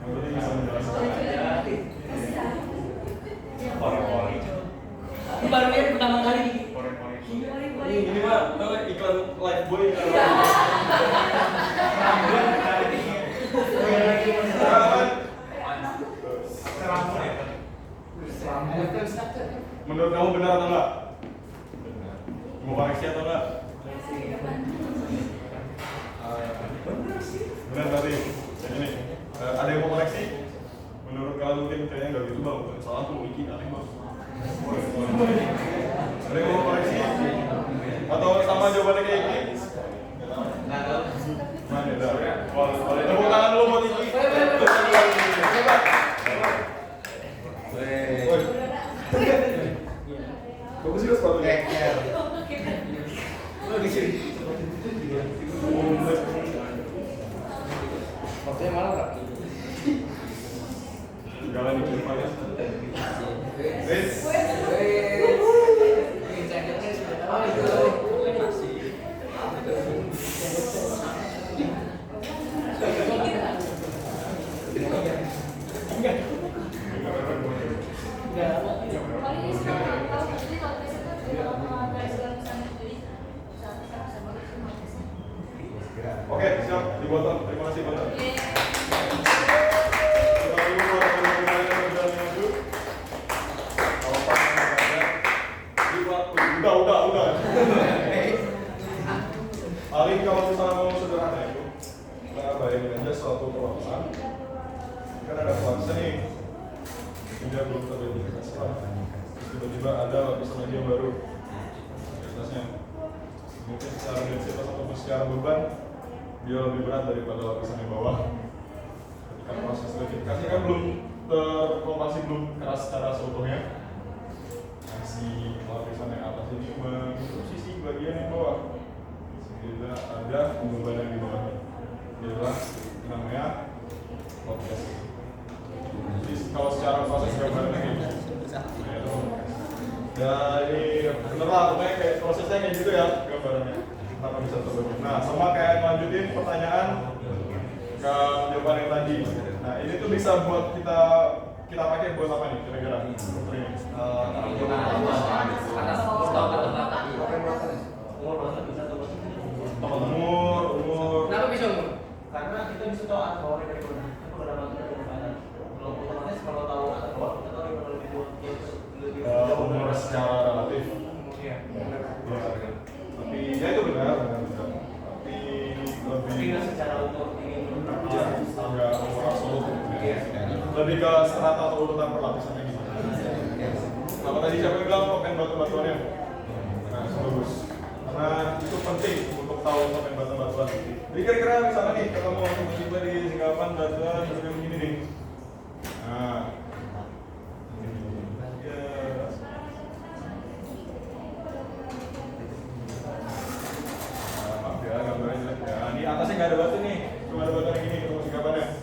penting bisa menjelaskan. Korek-korek. Ini baru lihat pertama kali. Korek-korek. Ini mah iklan live boy. Menurut kamu benar atau enggak? Mau koreksi atau enggak? Benar tadi. Jadi nih, ada yang mau koreksi? Menurut kalian mungkin kayaknya nggak gitu bang. Salah tuh Wiki aneh bang. Ada yang mau koreksi? Atau sama jawabannya kayak gini? Mana dah? Tepuk tangan dulu buat Iki. Bagus juga sepatunya. Waktunya malam nggak? Jalan di depannya. Oke, siap. Dipotong. Terima kasih banyak. Kita dulu buat teman-teman yang berjalan maju. Kalau pas udah. Paling kalau misalnya mau sederhana itu, kita bayangin aja suatu ruangan. Kan ada flanksnya nih. Dia belum teridentifikasi lah. Tiba-tiba ada lapisan lagi yang baru. Atasnya. Mungkin secara densitas ataupun secara beban dia lebih berat daripada lapisan yang bawah. Ketika proses identifikasi kan belum terkompasi, belum keras secara seutuhnya. Nah, si lapisan yang atas ini menutup sisi bagian yang bawah, sehingga ada pembebanan di bawahnya. Inilah namanya podcast. Jadi kalau secara proses gambarnya kayak gitu. Ya ini bener lah, pokoknya kayak prosesnya kayak gitu ya gambarannya. Karena bisa terbagi. Nah, sama kayak lanjutin pertanyaan ke jawaban yang tadi. Nah, ini tuh bisa buat kita pakai buat apa nih kira-kira? Umur. Kenapa bisa umur? Karena kita bisa tahu atas bawahnya dari mana. Itu ada batu dari mana. Kalau otomatis kalau tahu atas bawah kita tahu yang lebih buat Umur secara relatif. Iya. Tapi ya itu benar. Tapi lebih secara umur ini agak umur absolut. Lebih ke strata atau urutan perlapisannya gitu. Apa tadi siapa yang bilang token batu-batuannya? Nah, bagus. Karena itu penting untuk tahu token batu-batuan. Jadi kira-kira misalnya nih ketemu tiba-tiba di singkapan batuan terus begini nih. Nah, gambarnya jelek ya. Di atasnya nggak ada batu nih, cuma ada batu yang gini ketemu singkapannya.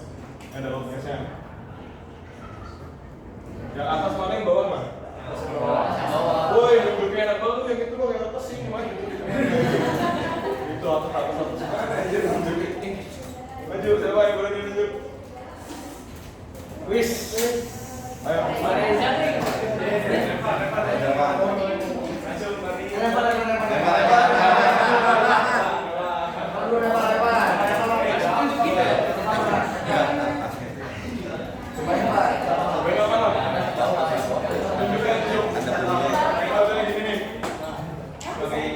Ada lokasinya. Yang atas mana yang bawah mah? Woi, nunjukin enak banget yang itu kok yang atas sih gimana gitu. Itu atas. Anjir nunjukin. Maju, siapa yang berani nunjuk? Wis. Ayo.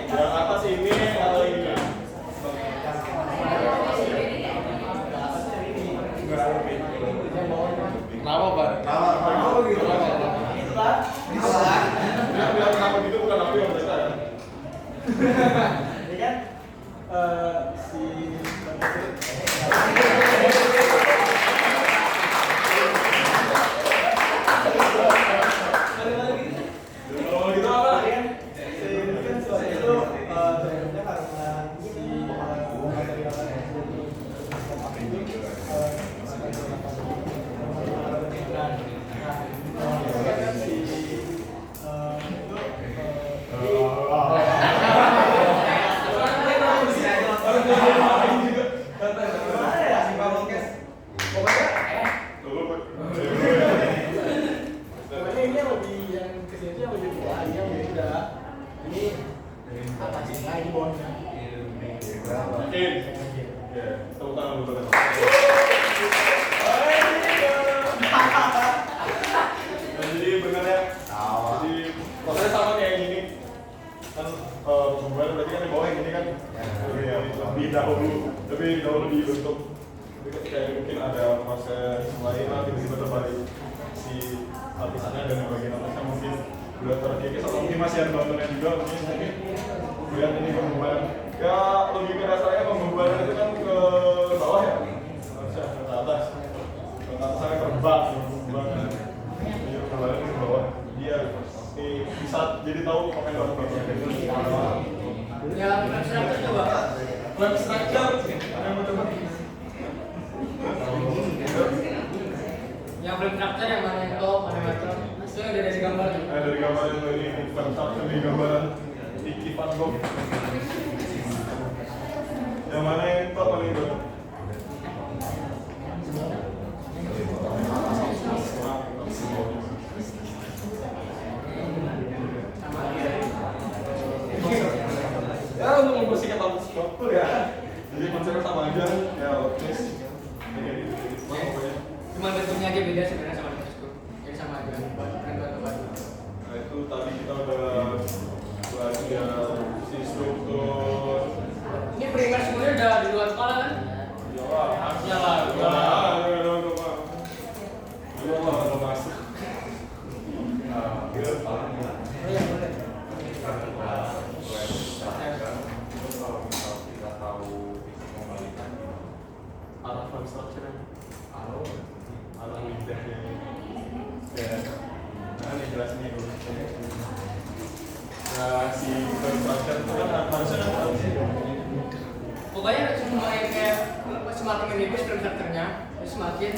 Yang atas ini atau ini? Kenapa, Pak? Kenapa gitu? Bilang kenapa gitu bukan aku yang berita ya. Ini kan si Kalau gitu apa? pokoknya ini yang lebih yang kesini yang lebih tua, ini yang lebih muda. Ini apa sih? Nah, ini bawahnya. Yakin? Ya, tepuk tangan dulu. Jadi benar ya. Jadi prosesnya sama kayak gini. Kan pembuatan berarti kan di bawah yang ini kan. Lebih dahulu dibentuk. Tapi ketika ini mungkin ada proses lain lah, tiba-tiba terbalik si lapisannya dan bagian atasnya mungkin udah terkikis atau mungkin masih ada bantuannya juga mungkin lihat ini pembuatan. Ya logika dasarnya pembuatan itu kan ke bawah ya, harusnya ke atas. Ke atas saya terbang pembuatan. Jadi pembuatan ke bawah. Dia bisa jadi tahu apa yang harus dilakukan. Ya, structure coba. Web structure ada yang teman. Yang belum structure yang mana yang top, mana yang bottom. Itu yang dari gambar. Dari gambar yang ini web structure di gambaran Iki Van Gogh. Yang mana yang top paling bawah? Ya untuk membersihkan lampu struktur ya. Jadi konsepnya sama aja. Ya oke. Cuma bentuknya aja beda sebenarnya sama di Facebook. Jadi sama aja. Batu-batu. Nah itu tadi kita udah belajar si struktur. Ini primer semuanya udah di luar kepala kan? Ya Harusnya lah. Udah masuk. Nah, kita tahu membalikan arah web structure arah lidahnya ya. Nah ini jelasin nih dulu. Nah si web structure itu kan harusnya kan tahu sih. Pokoknya semua yang kayak semakin menipis frame structure-nya, semakin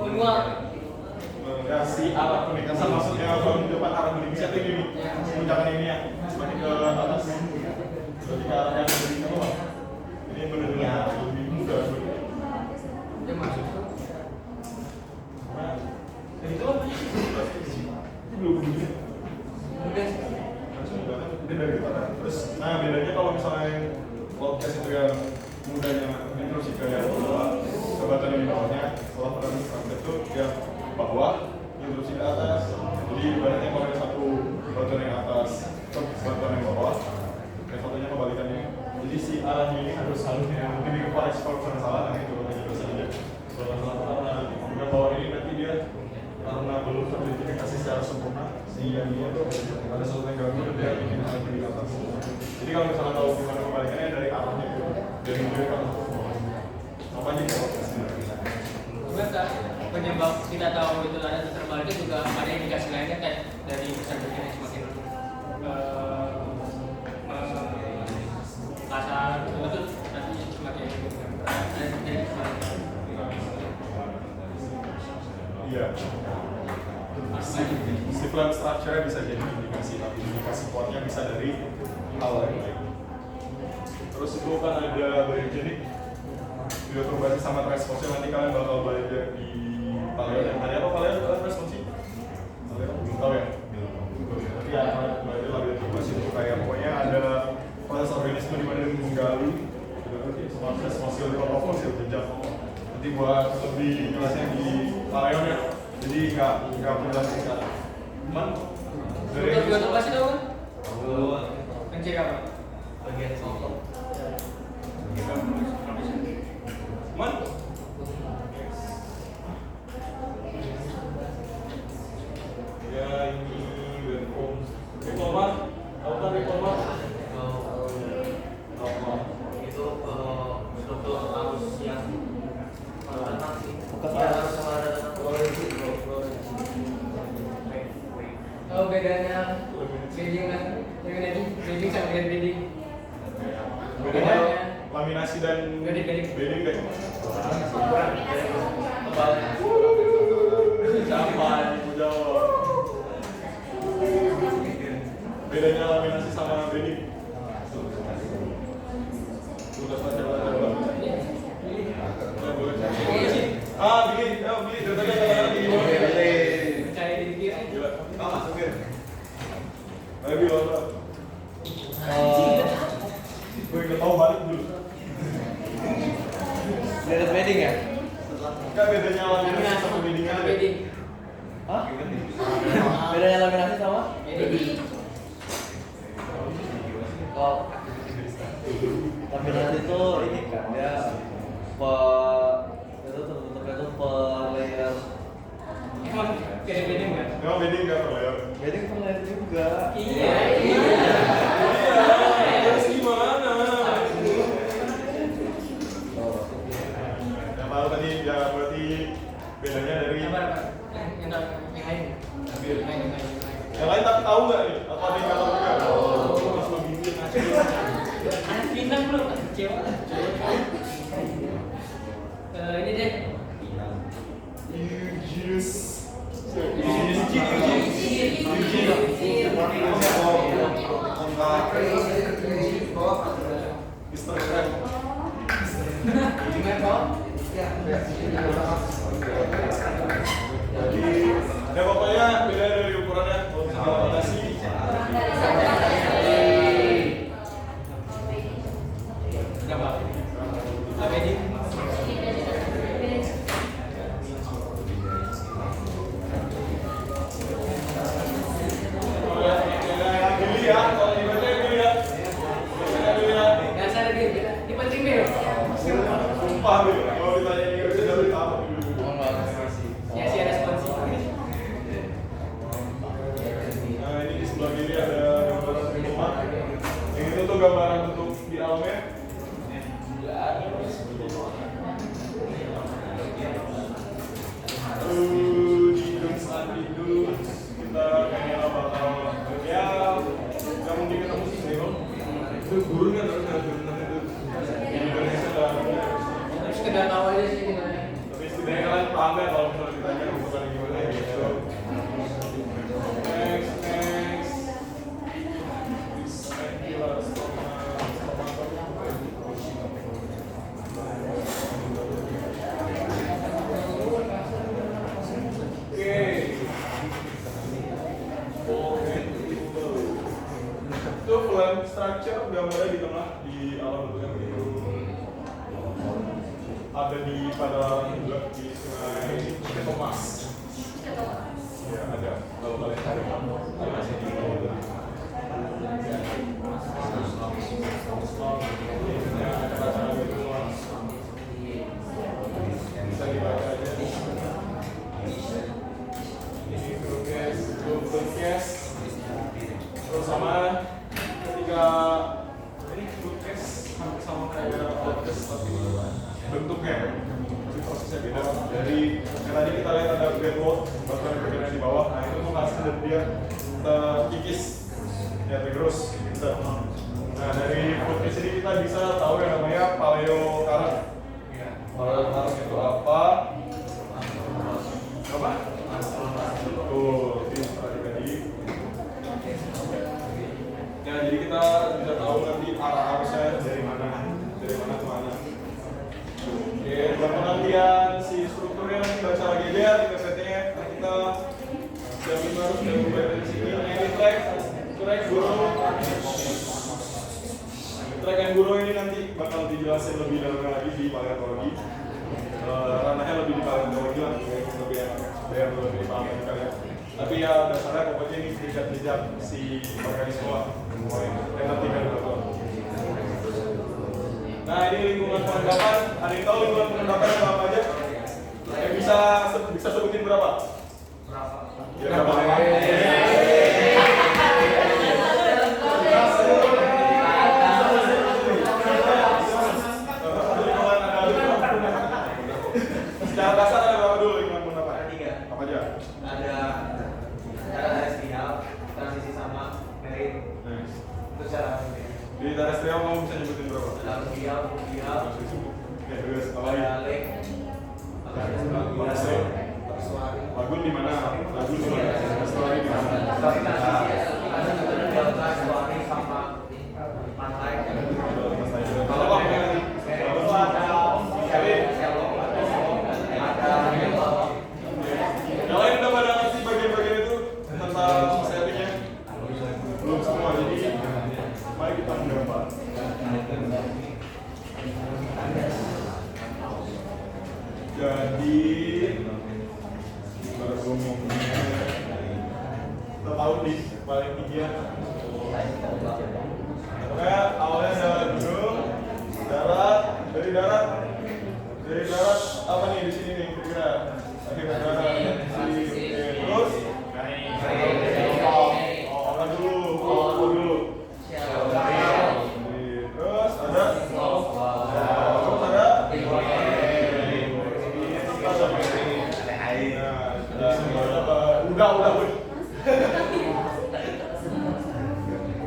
menguat. Ya si arah peningkasan maksudnya kalau di depan arah peningkasan itu ini menunjukkan ini ya semakin ke atas. Berarti ke arah yang lebih ke bawah. Ini benar-benar lebih mudah. Dia masuk. Nah, itu apa? Belum begini. Udah. Ini dari kita. Terus, nah bedanya kalau misalnya podcast itu yang mudanya intrusi ke yang bawah, kebatan yang di bawahnya, kalau pada struktur itu yang bawah, intrusi ke atas. Jadi ibaratnya kalau ada satu batuan yang atas, ke batuan yang bawah, yang satunya kebalikannya. Jadi si arahnya ini harus mungkin di kepala kalau misalnya salah, nanti itu aja dosa aja. Kalau karena yang bawah ini berarti dia karena belum teridentifikasi secara sempurna sehingga dia tuh ada sesuatu yang ganggu dia bikin hal di atas. Jadi kalau misalnya tahu gimana kebalikannya dari arahnya itu dari ujung ke atas apa aja kalau Kan penyebab kita tahu itu ada terbaliknya juga ada indikasi lainnya kayak dari besar begini semakin kasar itu nanti semakin jadi iya. Si flat structure markernya bisa jadi indikasi, tapi indikasi kuatnya bisa dari hal lain. Terus itu kan ada biogenik, bioturbasis sama transfosil. Nanti kalian bakal belajar di paleo. Hari apa paleo? Kalian transfosil? Paleo? Belum tahu ya? Tapi ya kalian belajar lah bioturbasis itu kayak pokoknya ada proses organisme di mana dia menggali proses fosil atau fosil jejak. Nanti buat lebih jelasnya di paleo ya. Jadi nggak mudah singkat. Cuman dari bioturbasis itu kan? Tahu. Mencari apa? Bagian soto. cuman ya ini reforma, tahu kan reforma? Itu struktur arus yang renang sih. Oh, bedanya bedding kan? Bedding sama dengan bedding. Bedanya laminasi dan bedding deh. Siapa yang jawab? Bedanya laminasi sama bedding. Udah baca. Billy, dari tadi ada di bawah. Percaya diri kita. Gila. Masukin. Ayo Billy, gue inget tahu balik dulu. Lihat bedding ya? Kan bedanya laminasi sama bedding aja. Bedding. Hah? Bedanya laminasi sama? Bedding. Oh, laminasi itu ini kan dia itu terbentuknya tuh per layer. Emang kayak bedding kan? Emang bedding nggak per layer? Bedding per layer juga. Iya. Terus gimana? Yang baru tadi ya berarti bedanya dari Yang lain. yang lain tapi tahu nggak nih? Atau ada yang nggak tahu juga? Pas pemimpin aja. Anak pinang belum? Kecewa. Ini deh. Eugenius. Jadi, ya pokoknya beda dari ukurannya. Kalau misalnya batasi, Berapa? Bedding. Billy ya, kalau dibaca Billy ya. Billy ya. Nggak sadar dia. Ini penting deh. Sumpah Billy, kalau ditanya ini nggak bisa dari tahu. Ya sih ada sponsor. Nah ini di sebelah kiri ada gambaran rumah. Yang itu tuh gambaran bentuk di alamnya. Di saat itu kita kayaknya bakal ya nggak mungkin ketemu sih Bang. Itu guru kan terus ada guru itu di Indonesia lah. Tapi sekedar tahu aja sih gimana. Tapi setidaknya kalian paham ya kalau misalnya ditanya bukan gimana gitu. Next. Itu plan structure gambarnya di tengah di alam bentuknya begitu. Ada di pada juga di sungai Thomas. Ya ada. Kalau kalian cari masih di bawah. Bisa dibaca aja. Ini broadcast. Terus sama ketika ini broadcast hampir sama kayak podcast tapi bentuknya masih prosesnya beda. Jadi yang tadi kita lihat ada bedrock bahkan bagian di bawah. Nah itu tuh hasil dari dia terkikis ya terus. Nah dari podcast ini kita bisa tahu yang namanya paleo karat. Paleo karat itu apa? Tuh, ini tadi. jadi kita bisa tahu nanti arah arusnya dari mana ke mana. Oke, buat pengertian si strukturnya nanti baca lagi aja di PPT-nya. Kita jam 5 harus mulai dari sini. Nah, ini track guru. Track and guru ini nanti bakal dijelasin lebih dalam lagi di paleontologi. Ranahnya lebih di paleontologi lah, lebih enak, biar lebih paham kalian. Tapi ya dasarnya pokoknya ini jejak si organisme lah. Yang nanti kan bakal. Nah, ini lingkungan pengendapan. Ada yang tahu lingkungan pengendapan itu apa aja? Yang bisa sebutin berapa? Ya, berapa? Secara dasar ada berapa dulu lingkungan pengendapan? Ada 3. Apa aja? Ada cara terestrial, transisi sama merit. Itu cara Di terestrial kamu bisa nyebutin berapa? Aluvial, fluvial, Ya, terus apa lagi? ada lake, Lagun di mana? Lagun di mana? Restoran di mana? tapi transisi ada delta, estuari sama pantai. Kalau apa yang Itu ada selong, ada yang lain udah pada ngasih bagian-bagian itu tentang settingnya? Belum semua, jadi mari kita menggambar. Jadi baru ngomongnya kita tahu nih paling tinggi ya. Pokoknya awalnya ada gunung, darat, dari darat apa nih di sini nih kira-kira? Akhirnya darat, terus apa dulu? Terus ada udah.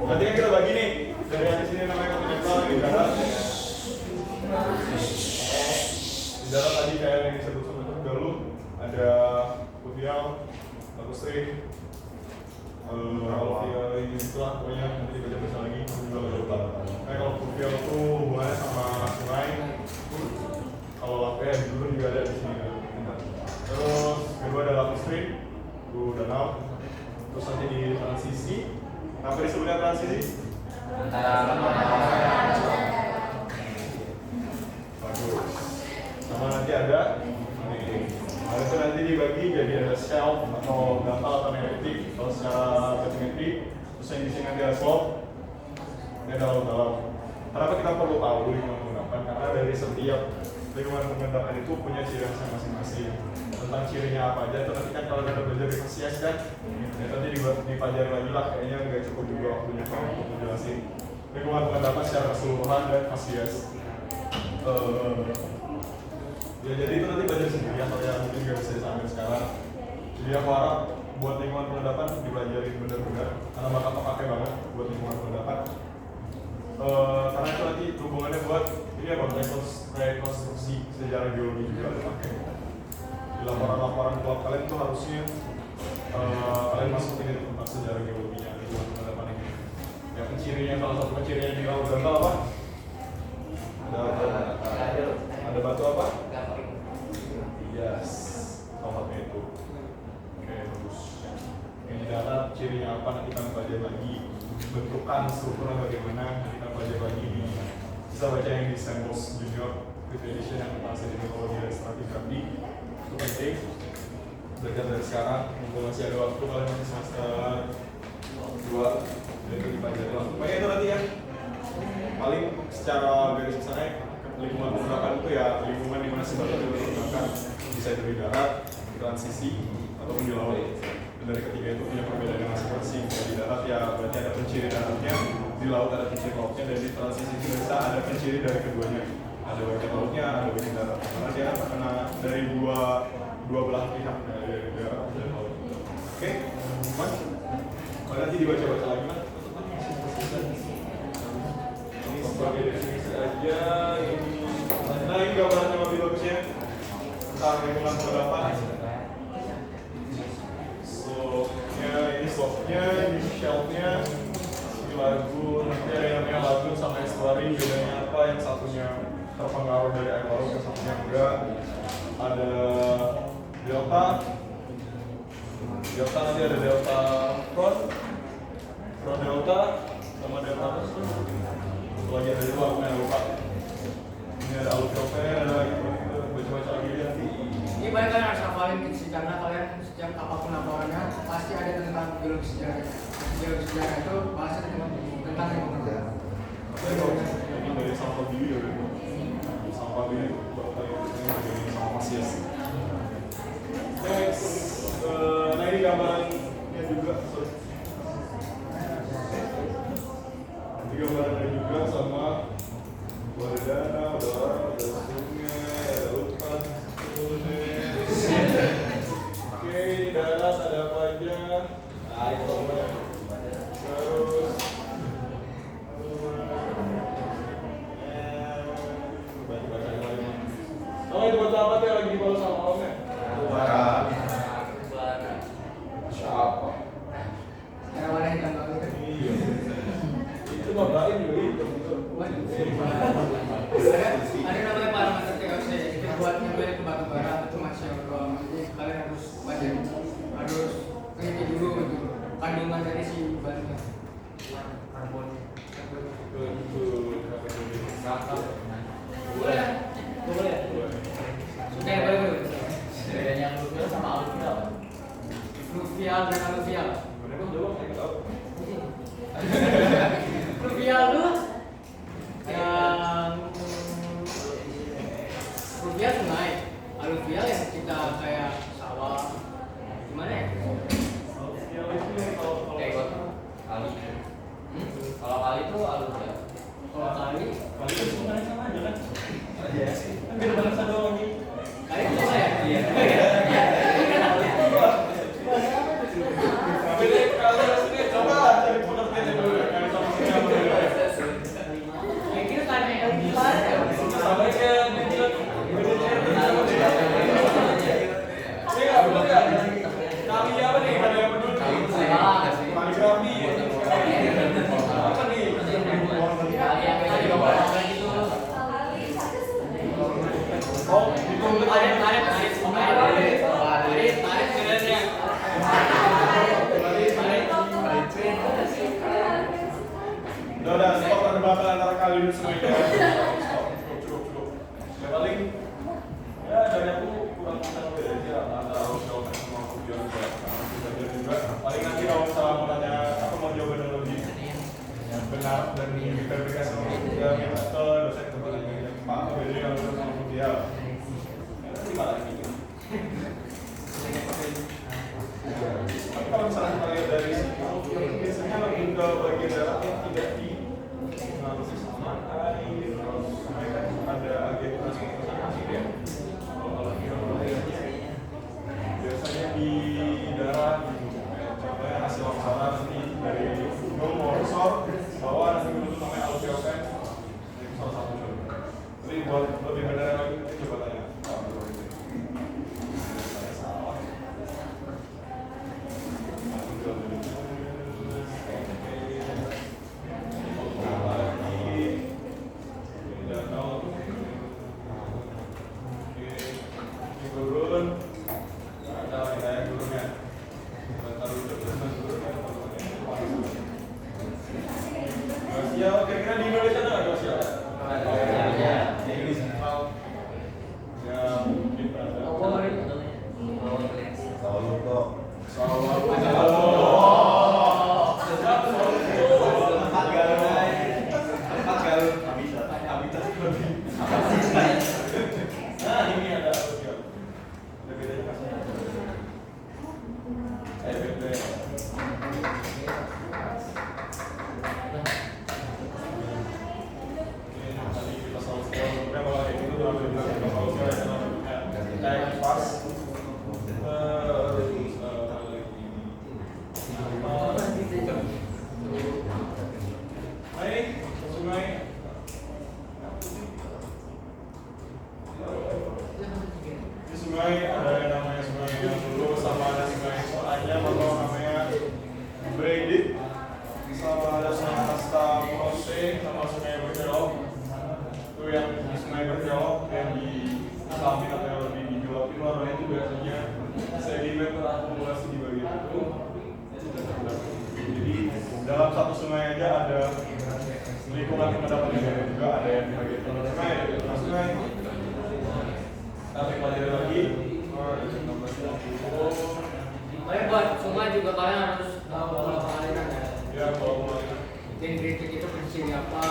Berarti kan kita bagi nih dari yang di sini namanya kontinental di darat. Di darat tadi kayak yang disebut sama itu dulu ada fluvial, lakustre, aluvial ini itulah pokoknya nanti dibaca lagi juga nggak lupa. Kayak kalau fluvial itu hubungannya sama sungai. Kalau lakunya di gunung juga ada di sini kan. Terus kedua ada lakustre, danau. Terus nanti di transisi. Kenapa disebutnya transisi? Bagus. Sama nanti ada itu nanti dibagi jadi ada shelf atau dangkal atau neritik kalau secara batimetri. Terus yang di sini nanti ada slope. Ini dalam. Kenapa kita perlu tahu lingkungan pengendapan? Karena dari setiap lingkungan pengendapan itu punya ciri khasnya masing-masing. Tentang cirinya apa aja itu nanti kan kalau kita belajar di PCS kan ya nanti dipelajari lagi lah, kayaknya nggak cukup juga waktunya kalau untuk menjelasin lingkungan pengendapan secara keseluruhan dan PCS. Ya jadi itu nanti belajar sendiri ya, kalau yang mungkin nggak bisa disampaikan sekarang. Jadi aku harap buat lingkungan pengendapan dipelajari benar-benar karena bakal pakai banget buat lingkungan pengendapan. Karena itu nanti hubungannya buat ini apa rekonstruksi sejarah geologi juga dipakai. Di laporan-laporan kelompok kalian tuh harusnya kalian masukin itu tentang sejarah geologinya di pengendapan ini. Ya pencirinya, salah satu pencirinya di laut dangkal apa? Ada batu apa? Yes, salah satunya itu. Oke, bagus. Yang di darat cirinya apa nanti kita pelajari lagi. Bentukan strukturnya bagaimana nanti kita pelajari lagi. Bisa baca yang di Samples Junior Fifth Edition yang tentang sedimentologi dan stratigrafi. Itu penting. Belajar dari sekarang, mumpung masih ada waktu, kalian masih semester 2 dan itu dipelajari langsung. Pokoknya itu nanti ya. Paling secara garis besarnya lingkungan pengendapan itu ya lingkungan di mana sebab itu dikembangkan, bisa itu di darat, di transisi ataupun di laut. Dan dari ketiga itu punya perbedaan masing-masing. Di darat ya berarti ada penciri daratnya, di laut ada penciri lautnya, dan di transisi itu bisa ada penciri dari keduanya. Ada bagian lautnya, ada bagian darat. Karena dia kan terkena dari dua belah pihak dari darat dan laut. Oke, Mas. Nanti dibaca-baca lagi lah. Ini sebagai definisi aja. Nah ini gambarannya lebih bagusnya tentang lingkungan pengendapan. Slope-nya, ini slope-nya, ini shelf-nya, ini lagu, cari bedanya apa, yang satunya terpengaruh dari air laut, yang satunya enggak. Ada delta nanti ada delta front delta sama delta apa sih? Satu lagi ada dua, aku lupa. Ini ada allotropen, ada lagi baca-baca lagi nanti. Ini banyak kalian harus hafalin sih, karena kalian setiap apapun laporannya pasti ada tentang biologi sejarah. Biologi sejarah itu bahasa tentang lingkungan. Ini dari sampah biru ya, sampah biru ini sama Masias. Next, nah ini gambarannya juga, ini gambarannya juga sama ada danau, ada sungai, ada hutan. Oke, di darat ada apa aja? Nah, itu terus oh, itu buat apa tuh lagi dibawa sama omnya? Bara. Siapa? Yang mana yang tanggal itu? Iya. Itu babain juga itu. Ada namanya parameter TOC, itu buat nyampe ke batu bara itu masih doang. Jadi kalian harus baca, harus teliti dulu gitu kandungan dari si bahannya. Karbon. Boleh. Sudah boleh. Bedanya fluvial sama aluvial apa? Fluvial dan aluvial. Mereka jawab saya tahu. Fluvial tuh yang fluvial sungai, aluvial yang kita kayak sawah, gimana ya? Kayak got kali. Kalau kali itu aluvial. Kalau kali Itu sebenarnya sama aja kan? Iya sih. Kan beda bahasa doang nih. kali itu apa ya? Iya. Beda kalau sini coba lah cari pengertiannya dulu ya. Kali sama sini apa beda? Yang itu kan yang gimana ya? Sama aja nih bilang beda. Ini nggak betul ya? Kali apa nih? Kali apa dulu? Kali Grafi. Apa nih? Oh, itu Tarik sebenarnya. udah stop perdebatan antara kalian semua ini. Cukup. Ya paling ya dari aku kurang bisa beda aja antara harus jawaban sama aku bilang juga. Paling nanti kalau misalnya mau tanya apa mau jawaban yang lebih benar dan diverifikasi sama ya kita ke dosen tempat lagi Pak beda yang lulus sama Putial. Nanti malah gitu. Tapi kalau misalnya kita lihat dari sini, biasanya lebih ke bagian darat yang tidak di mengatasi sama air, terus mereka ada agen masing-masing ya. Kalau biasanya di darat, contohnya hasil wawancara nanti dari gunung mau resort, bawah nanti gunung namanya Alfioken, itu salah satu contoh. Jadi buat lebih benar lagi, coba tanya. Ya, kira-kira di Indonesia ada nggak Gosya? Di Indonesia. Ya, mungkin ada. Nah, ini ada Gosya. Ada bedanya kasih. Beda. dalam satu sungai aja ada lingkungan pengendapan yang beda juga, ada yang di bagian tengah sungai, ada di tengah sungai. Tapi pelajari lagi. Makanya buat sungai juga kalian harus tahu pola pengaliran ya. Ya, kalau pengaliran. Dendritik itu fungsinya apa?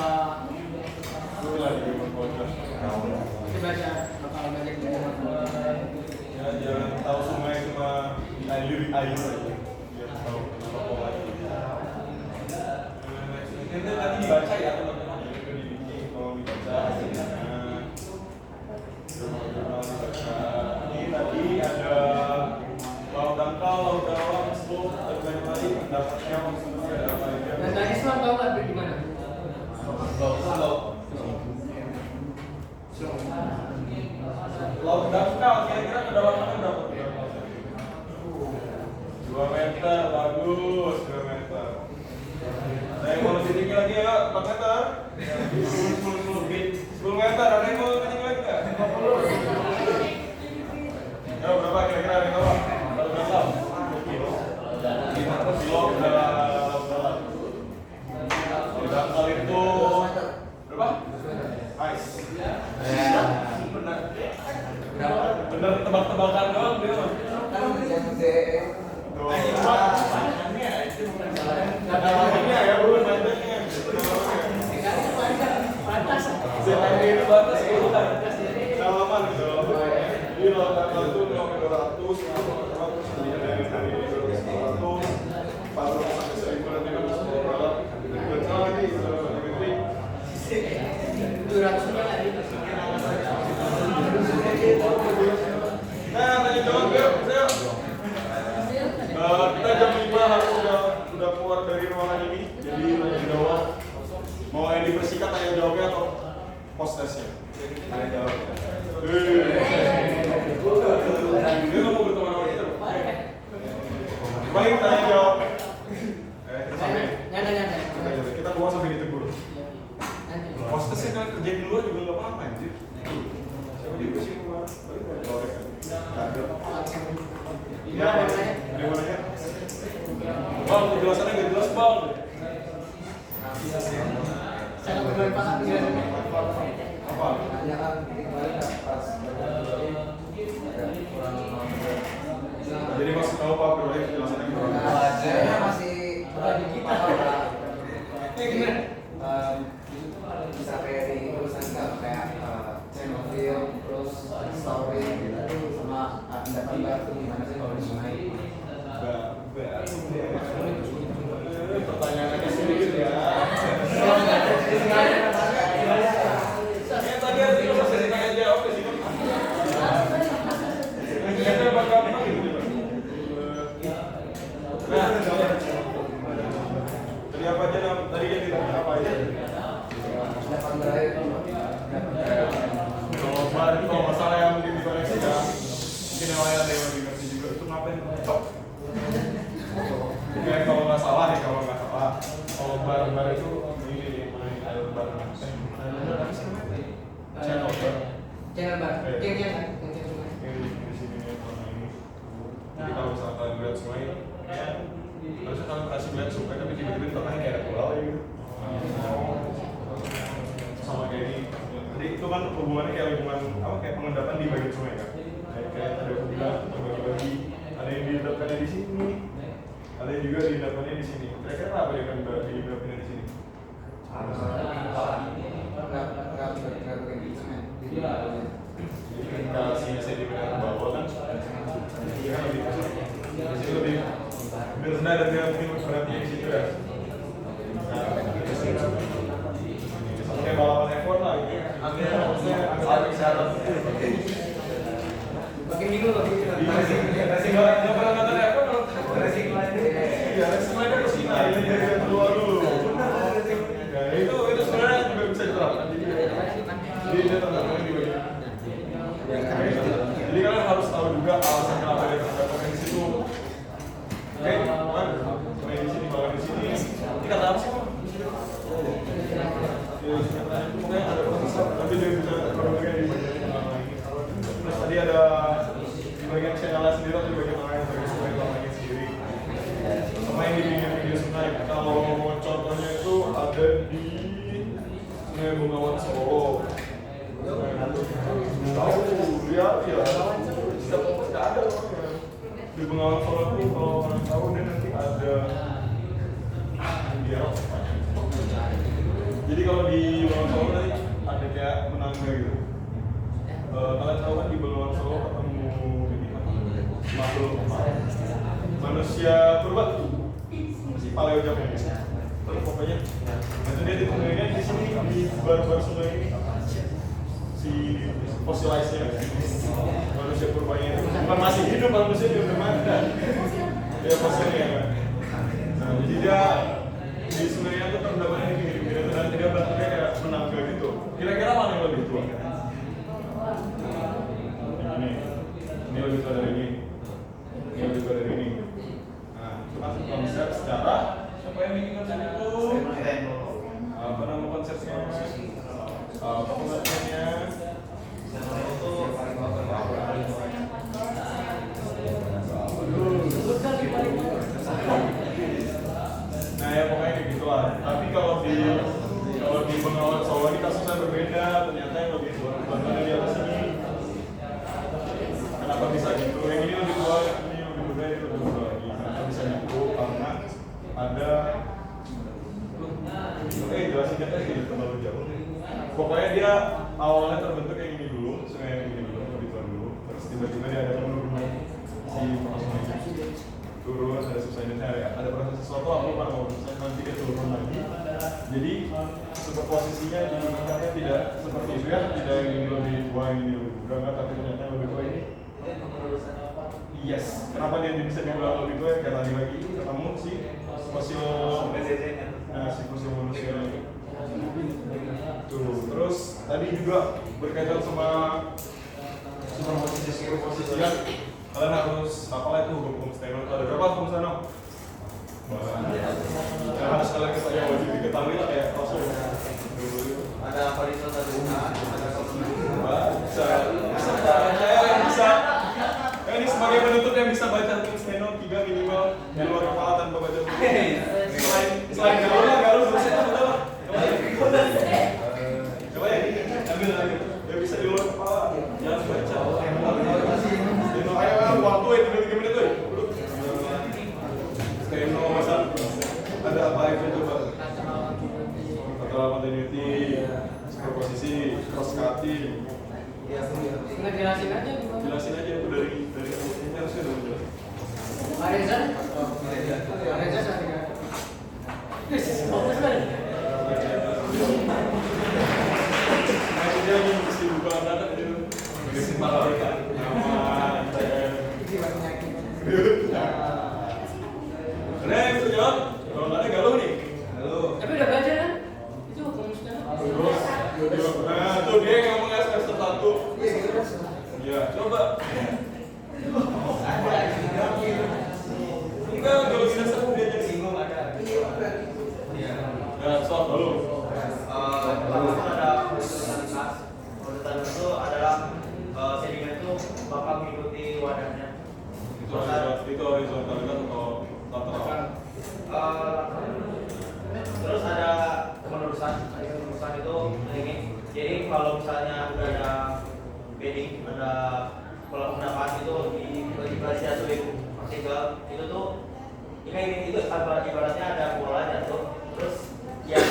Itu lah di bawah pojok. Itu baca bakal banyak Ya, jangan tahu sungai cuma air aja. Biar tahu kenapa polanya. Itu tadi dibaca ya teman-teman. Itu dibikin kalau dibaca. Ini tadi ada laut dangkal, laut dawang, slope, dan lain-lain. Pendapatnya maksudnya ada apa aja. Dan tadi Islam tahu nggak di mana? Laut dangkal kira-kira kedalamannya berapa? 2 meter, bagus, 2 meter. Ada yang mau lebih tinggi lagi ya, 4 meter. 10 meter, ada yang mau lebih tinggi lagi nggak? 50. Ya berapa kira-kira ada yang tahu? Laut dangkal. Kilo dalam. Dangkal itu berapa? Ice. Bener tebak-tebakan doang dia mah. Dalamnya ya bukan panjangnya. Sepanjang itu batas bukan. Dalaman gitu. Di laut dangkal itu 200, Nah, tanya jawab yuk, kita jam 5 harus sudah keluar dari ruangan ini. Jadi tanya jawab. Mau yang dibersihkan tanya jawabnya atau post testnya? Tanya jawab. Dia nggak mau berteman sama kita. Baik, tanya jawab. Kita bawa sampai ditegur. Post testnya kalian kerjain di luar juga nggak apa-apa anjir. Siapa juga sih kemarin? Iya, gimana? Bang, penjelasannya nggak jelas bang. Saya berdua Pak penjelasannya. Apa? Jadi masih tahu Pak Proyek penjelasannya gimana? Saya masih di kita. Bisa kayak di urusan kayak channel film, terus story gitu, sama pendapat itu gimana sih kalau di sungai? Pertanyaannya sedikit ya. Tadi ada juga masih tanya jawab di sini. Kita bakal apa gitu? Tadi apa aja tadi yang ditanya apa aja? Kalau masalah yang mungkin dikoreksi ya, mungkin yang lain ada yang lebih ngerti juga itu ngapain cok? Oke, kalau nggak salah nih, kalau nggak salah, kalau bar itu ini main air bar, channel bar, Channel bar, yang di sini ini. Jadi kalau misalnya kalian lihat sungai, harusnya kalian pernah sih lihat sungai, tapi tiba-tiba di tengahnya kayak ada pulau ya gitu. Sama kayak ini. Jadi itu kan hubungannya kayak lingkungan apa kayak pengendapan di bagian sungai kan. Kayak ada hubungan terbagi-bagi, ada yang diendapkannya di sini, ada yang juga diendapkannya di sini. Kira-kira apa yang akan diendapkannya di sini? Jadi ketika si sedimen ke bawah kan, dia kan lebih kecil, jadi lebih rendah dan dia mungkin beratnya di situ ya. Kayak balapan F1 lah gitu. Pakai minggu loh. Racing nggak pernah nonton F1 kalau racing line. Iya, racing line harus kita ini dari yang kedua dulu. Ya itu sebenarnya juga bisa diterapkan. Jadi dia tantangannya di bagian. Jadi kalian harus tahu juga alasan kenapa dia terdapat di situ. Oke, main di sini, malah di sini. Sungai Bengawan Solo. Tahu dia sudah ada orangnya. Di Bengawan Solo itu kalau orang tahu dia nanti ada dia. Jadi kalau di Bengawan Solo nanti ada kayak menangga gitu. Kalian tahu kan di Bengawan Solo ketemu ini apa? Makhluk manusia purba, masih paleo zaman ya. Terus pokoknya, nanti dia ditemukan di sini di bar-bar sungai ini si fosilized-nya manusia purbanya itu bukan masih hidup, manusia dia udah mati ya fosilnya kan. Nah jadi dia di sungainya tuh terdapat ini kira-kira itu nanti dia bentuknya kayak menangga gitu. Kira-kira mana yang lebih tua? Ini lebih tua dari ini. Ini lebih tua dari ini. Nah itu kan konsep secara siapa yang bikin konsep itu? Apa nama konsepnya? Apa konsepnya? Nah ya pokoknya kayak gitu lah. Tapi kalau di Bengawan Solo ini kasusnya berbeda. Ternyata yang lebih tua bangunan di atas ini. Kenapa bisa gitu? Yang ini lebih tua, yang ini lebih muda, ini lebih tua lagi. Kenapa bisa gitu? Karena ada jelasin aja gitu terlalu jauh. Pokoknya dia awalnya terbentuk kayak gini dulu, sungai yang gini dulu, lebih tua dulu. Terus tiba-tiba dia ada menurun si sungai turun, ada subsidennya, ada proses sesuatu apa mau nanti dia turun lagi. Jadi posisinya di lingkarnya tidak seperti itu ya, tidak yang ini lebih tua, yang ini lebih muda, enggak, tapi ternyata yang lebih tua ini. Yes, kenapa dia bisa dibilang lebih tua? Karena tadi lagi ketemu si fosil manusia ini. Tuh, terus tadi juga berkaitan sama superposisian, kalian harus apalah itu hukum Steno. Ada berapa hukum Steno? Harus kalian wajib diketahui lah kayak Rasul. Ada horizon satu, ada bisa. Ini sebagai penutup yang bisa baca hukum Steno 3 minimal di luar kepala tanpa baca hukum. Selain galau dosen apa? Coba ya, ambil lagi. Ya bisa di luar kepala, jangan baca. Steno ayo waktu itu 3 menit tuh. Steno masa ada apa aja coba? Kata continuity, superposisi, cross cutting. Nggak jelasin aja gimana? Jelasin aja itu dari ini harusnya udah jelas. Areza? Areza saya. Fokus kan? Dia mesti buka data itu. Mesti malah kan. Nama saya. Bisa jawab? Kalau nggak ada galuh nih. Galuh. Tapi udah belajar kan? Itu hukum Steno. Nah, tuh dia yang ngomongnya semester 1. Iya, coba. Enggak, kalau semester dia jadi singgung ada. Iya. Ya, soal dulu. Ada urutan itu adalah sedimen itu bakal mengikuti wadahnya. Itu horizontalitas atau lateral? Terus ada penerusan itu ini. Jadi kalau misalnya udah ada bedding, ada kolam endapan itu di Malaysia tuh partikel itu tuh ini itu ibaratnya ada bola jatuh, terus yang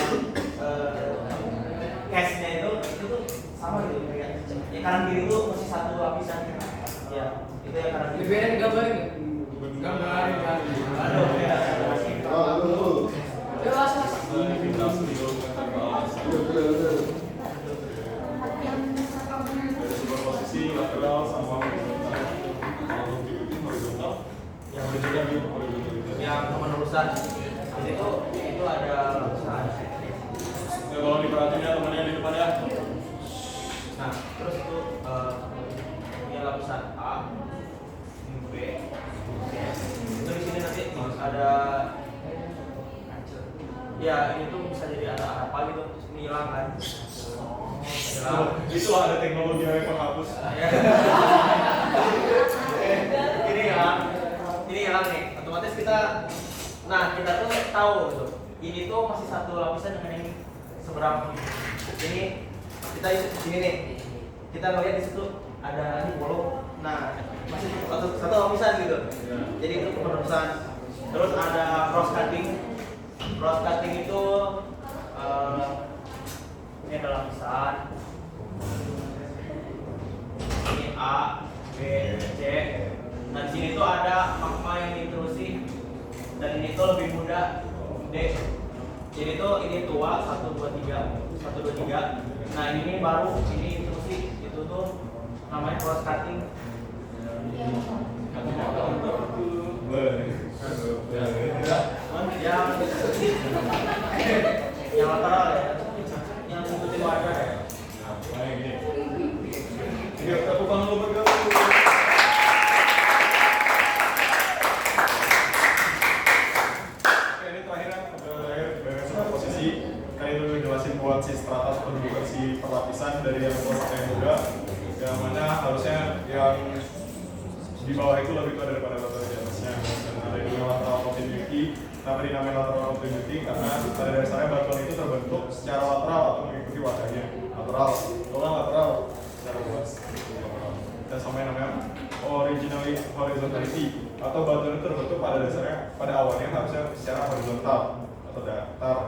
case-nya itu tuh sama gitu kayak yang kanan kiri itu masih satu lapisan ya itu yang kanan kiri. Lebih enak gambarin nggak? Gambarin kan? Aduh ya masih. Jelas. Superposisi lateral sama horizontal. Yang horizontal itu horizontal. Yang penerusan itu ada lapisan. Ya kalau diperhatiin ya temannya di depan ya. Nah terus itu ini lapisan A, B, itu di sini nanti ada ya ini tuh bisa jadi ada apa gitu terus ini hilang kan. Itulah ada teknologi yang menghapus. Ini hilang nih. Otomatis kita tuh tahu gitu. Ini tuh masih satu lapisan dengan yang seberang ini kita di sini nih, kita ngeliat di situ ada ini bolong, nah masih satu lapisan gitu, jadi itu penerusan. Terus ada cross cutting itu ini ada lapisan, ini A, B, C. Nah di sini tuh ada magma yang diterusi, dan ini tuh lebih muda, D. Jadi tuh ini tua 1, 2, 3. Nah ini baru, ini diterusi, itu tuh namanya cross cutting. Yang lateral ya, yang ngikutin wajah ya. Nah, gini. Ini tepuk tangan lu bergabung. Oke, ini terakhir beres posisi. Kayak itu ngejelasin buat si strata pendudukan si perlapisan dari yang tua sampai yang muda. Yang mana harusnya yang di bawah itu lebih tua daripada latar di atasnya. Dan ada yang namanya lateral continuity. Kenapa dinamakan lateral continuity? Karena pada dasarnya batuan itu terbentuk secara lateral atau mengikuti wadahnya. Lateral, lateral secara luas. Dan sama yang namanya originally horizontality, atau batuan itu terbentuk pada dasarnya, pada awalnya harusnya secara horizontal atau datar.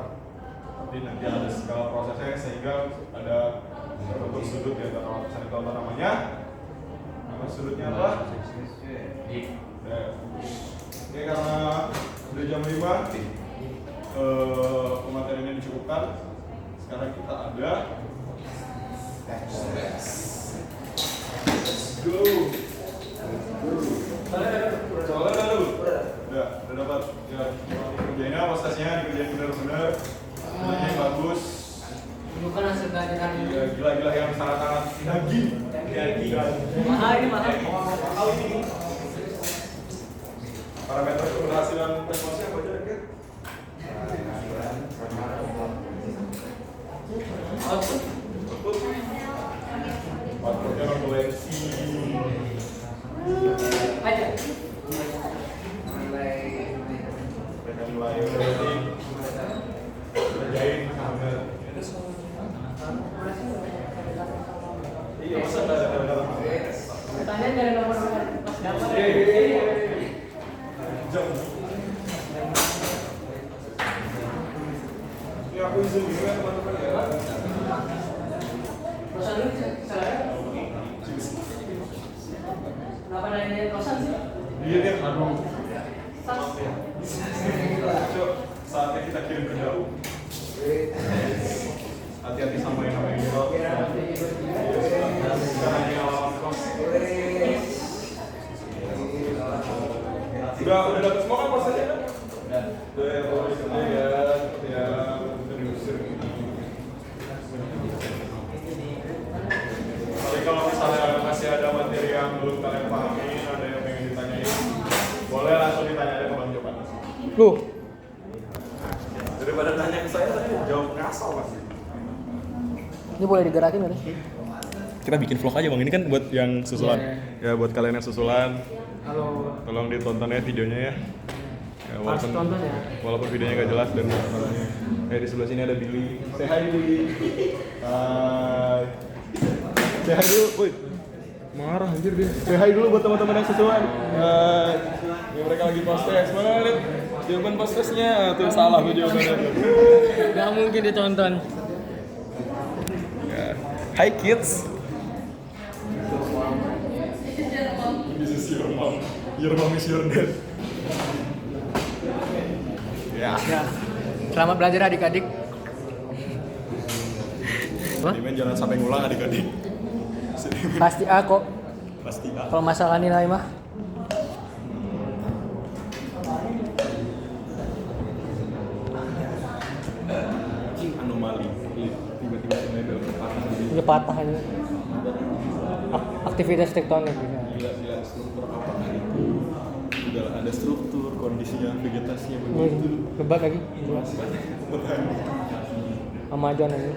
Tapi nanti ada segala prosesnya sehingga ada terbentuk sudut di antara lapisan itu. Apa namanya? Nama sudutnya apa? Oke, karena udah jam 5, pemateriannya dicukupkan. Sekarang kita ada go. Soalnya udah dapat ya, kerjainnya prosesnya dikerjain benar-benar, kerjanya bagus. Bukan hasil kajian ini. Gila yang sangat-sangat daging. Mahal ini mahal. Mahal ini. Parameter keberhasilan prestasi apa aja, Kak? Output. Outputnya turbulensi. Aja. Nilai rating. Kerjain benar. Iya, masa nggak ada. Pertanyaan dari nomor pas dapat. Jam. Ini aku izin dulu ya teman-teman ya. Kosan dulu saya. Kenapa nanya kosan sih? Iya dia aduh. Cok, saatnya kita kirim ke jauh. Hati-hati sama yang namanya gila. Sekarang ini alamat kos. Udah dapat semua kan prosesnya kan? Udah ya, prosesnya ya diusir. Tapi kalau misalnya masih ada materi yang belum kalian pahami, ada yang pengen ditanyain, boleh langsung ditanya aja ke Bang Jopan. Loh. Daripada tanya ke saya, tadi jawab ngasal pasti. Ini boleh digerakin nggak? Kita bikin vlog aja Bang, ini kan buat yang susulan. Ya buat kalian yang susulan. Halo. Tolong ditonton ya videonya ya. Harus tonton ya. Walaupun videonya gak jelas dan suaranya. Di sebelah sini ada Billy. Say hi Billy. Hai. Say hi dulu, woi. Marah anjir dia. Say hi dulu buat teman-teman yang susulan. Hai. Ya, mereka lagi post test. Mana lihat jawaban post testnya tuh salah tuh jawabannya tuh. Gak mungkin ditonton. Ya. Hi kids. This is your mom. Your mom is your dad. Ya. Selamat belajar adik-adik. Sedimen jangan sampai ngulang adik-adik. Pasti A kok. Pasti A. Kalau masalah nilai mah. Anomali. Tiba-tiba sebenarnya patah. Dia patah ini. Aktivitas tektonik. Gila struktur apakah itu? Udah ada struktur, kondisinya, vegetasinya begitu. Lebat lagi. Amazon ini.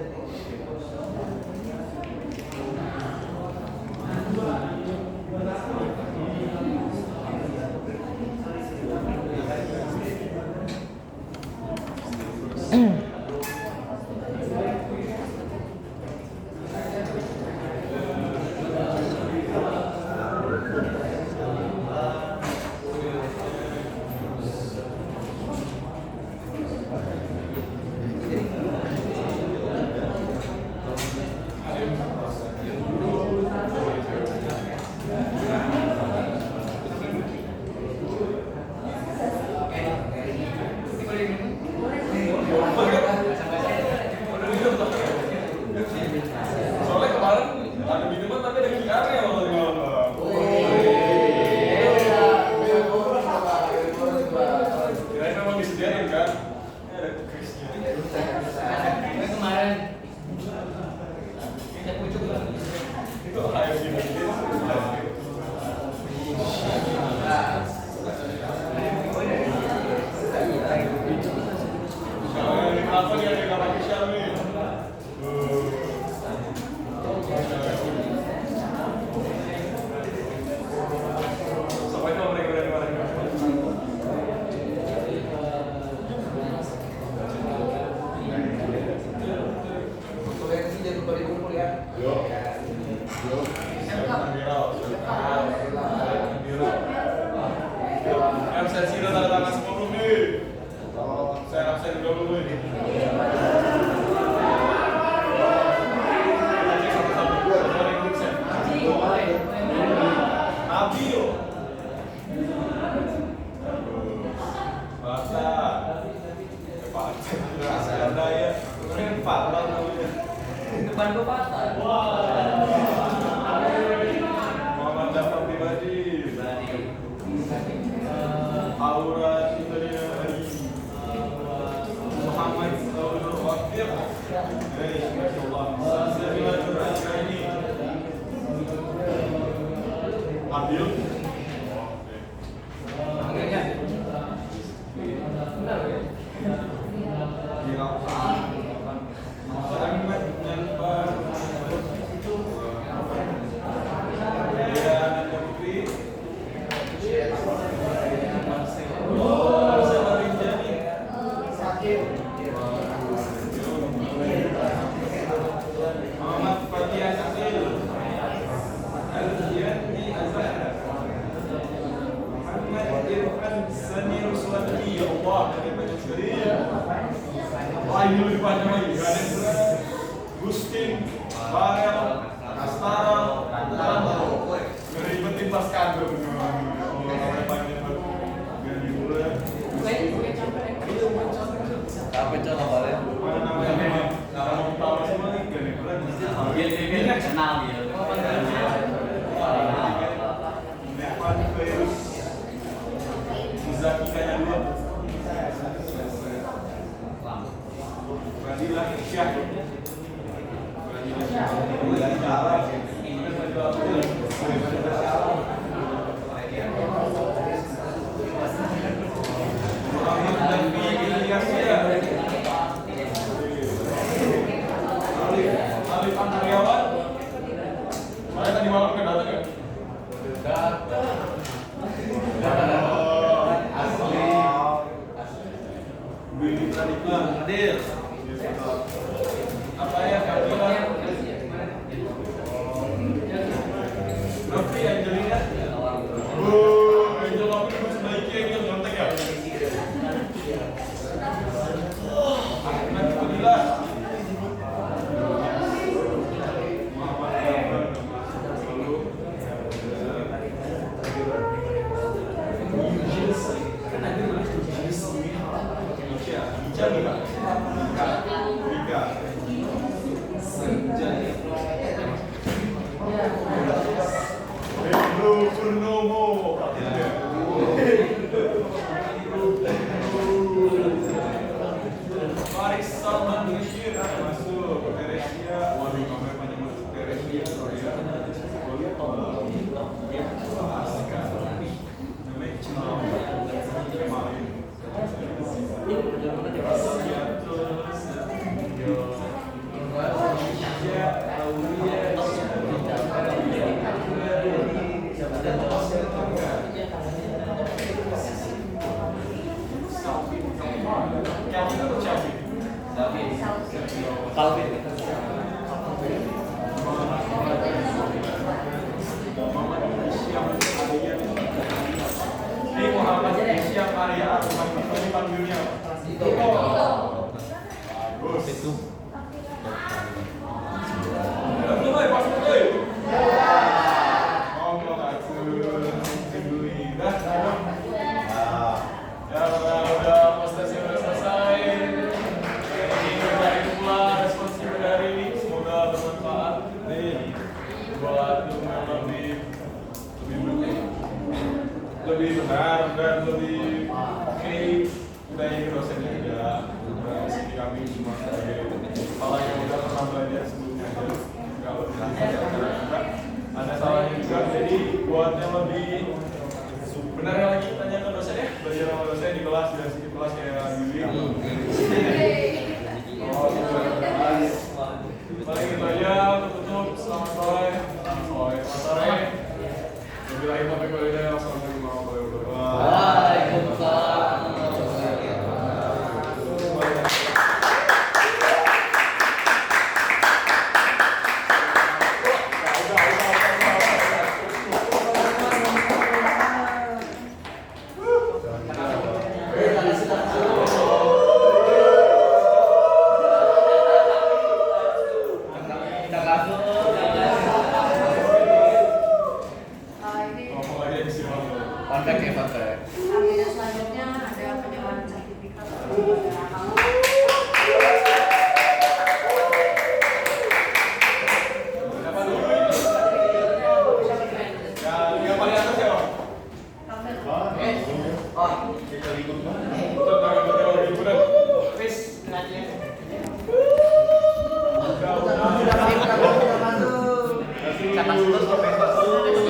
Kemarin kita pucuk lah. Itu kayak gini. Apa dia yang nggak pakai shell nih? Sampai itu mereka dari mana? Koleksi jangan lupa dikumpul ya. Yo. Absensi udah tanda tangan semua belum nih? Saya absen juga belum nih? Nabil. Ada ya. Ini patah namanya. Depan gua patah. Muhammad Jafar Pribadi. Aura Cintanya Hari. Muhammad Saudul Wakil. Masya Allah. Sabila Nurani. Adil. Muhammad Fatih Asil. Al-Jiyani Azhar. Muhammad Irfan Sani Ruswati. Ya Allah, dari banyak sekali. Wah, ini lebih panjang lagi. Gak ada yang berat. Gustin, Barel, Astara, Tantara. Ngeribetin pas kandung. Oh, namanya panjang banget. Gak dimulai. Apa coba Barel? Mana namanya? Nama utama semua nih. Gak dimulai. Dia kenal dia. Irfan Virus Muzakikanya 2 Fadilah Syah Muhammad Dafi Ilyasya Alif Andriawan. Mana tadi malam kan datang ya? Asli. Bini Pradipta hadir. Apa ya Kabila? Novi Angelina. Angel Novi masih baik ya, Angel nyontek ya. Ahmad Fadilah. Purnomo. Faris Salman Bashir masuk. Teresia. Waduh, namanya panjang banget. Teresia Korea. Aska. Namanya Cimau. Kemarin. Muhammad Syam Arya, Muhammad Dunia. Bagus. Itu. Lebih benar dan lebih oke. Udah ini dosennya juga. Udah sini kami kami cuma sebagai kepala yang udah pernah belajar sebelumnya aja, nggak lebih karena ada salahnya juga. Jadi buat yang lebih benar yang lagi tanya ke dosen ya, belajar sama dosen di kelas, di kelas kayak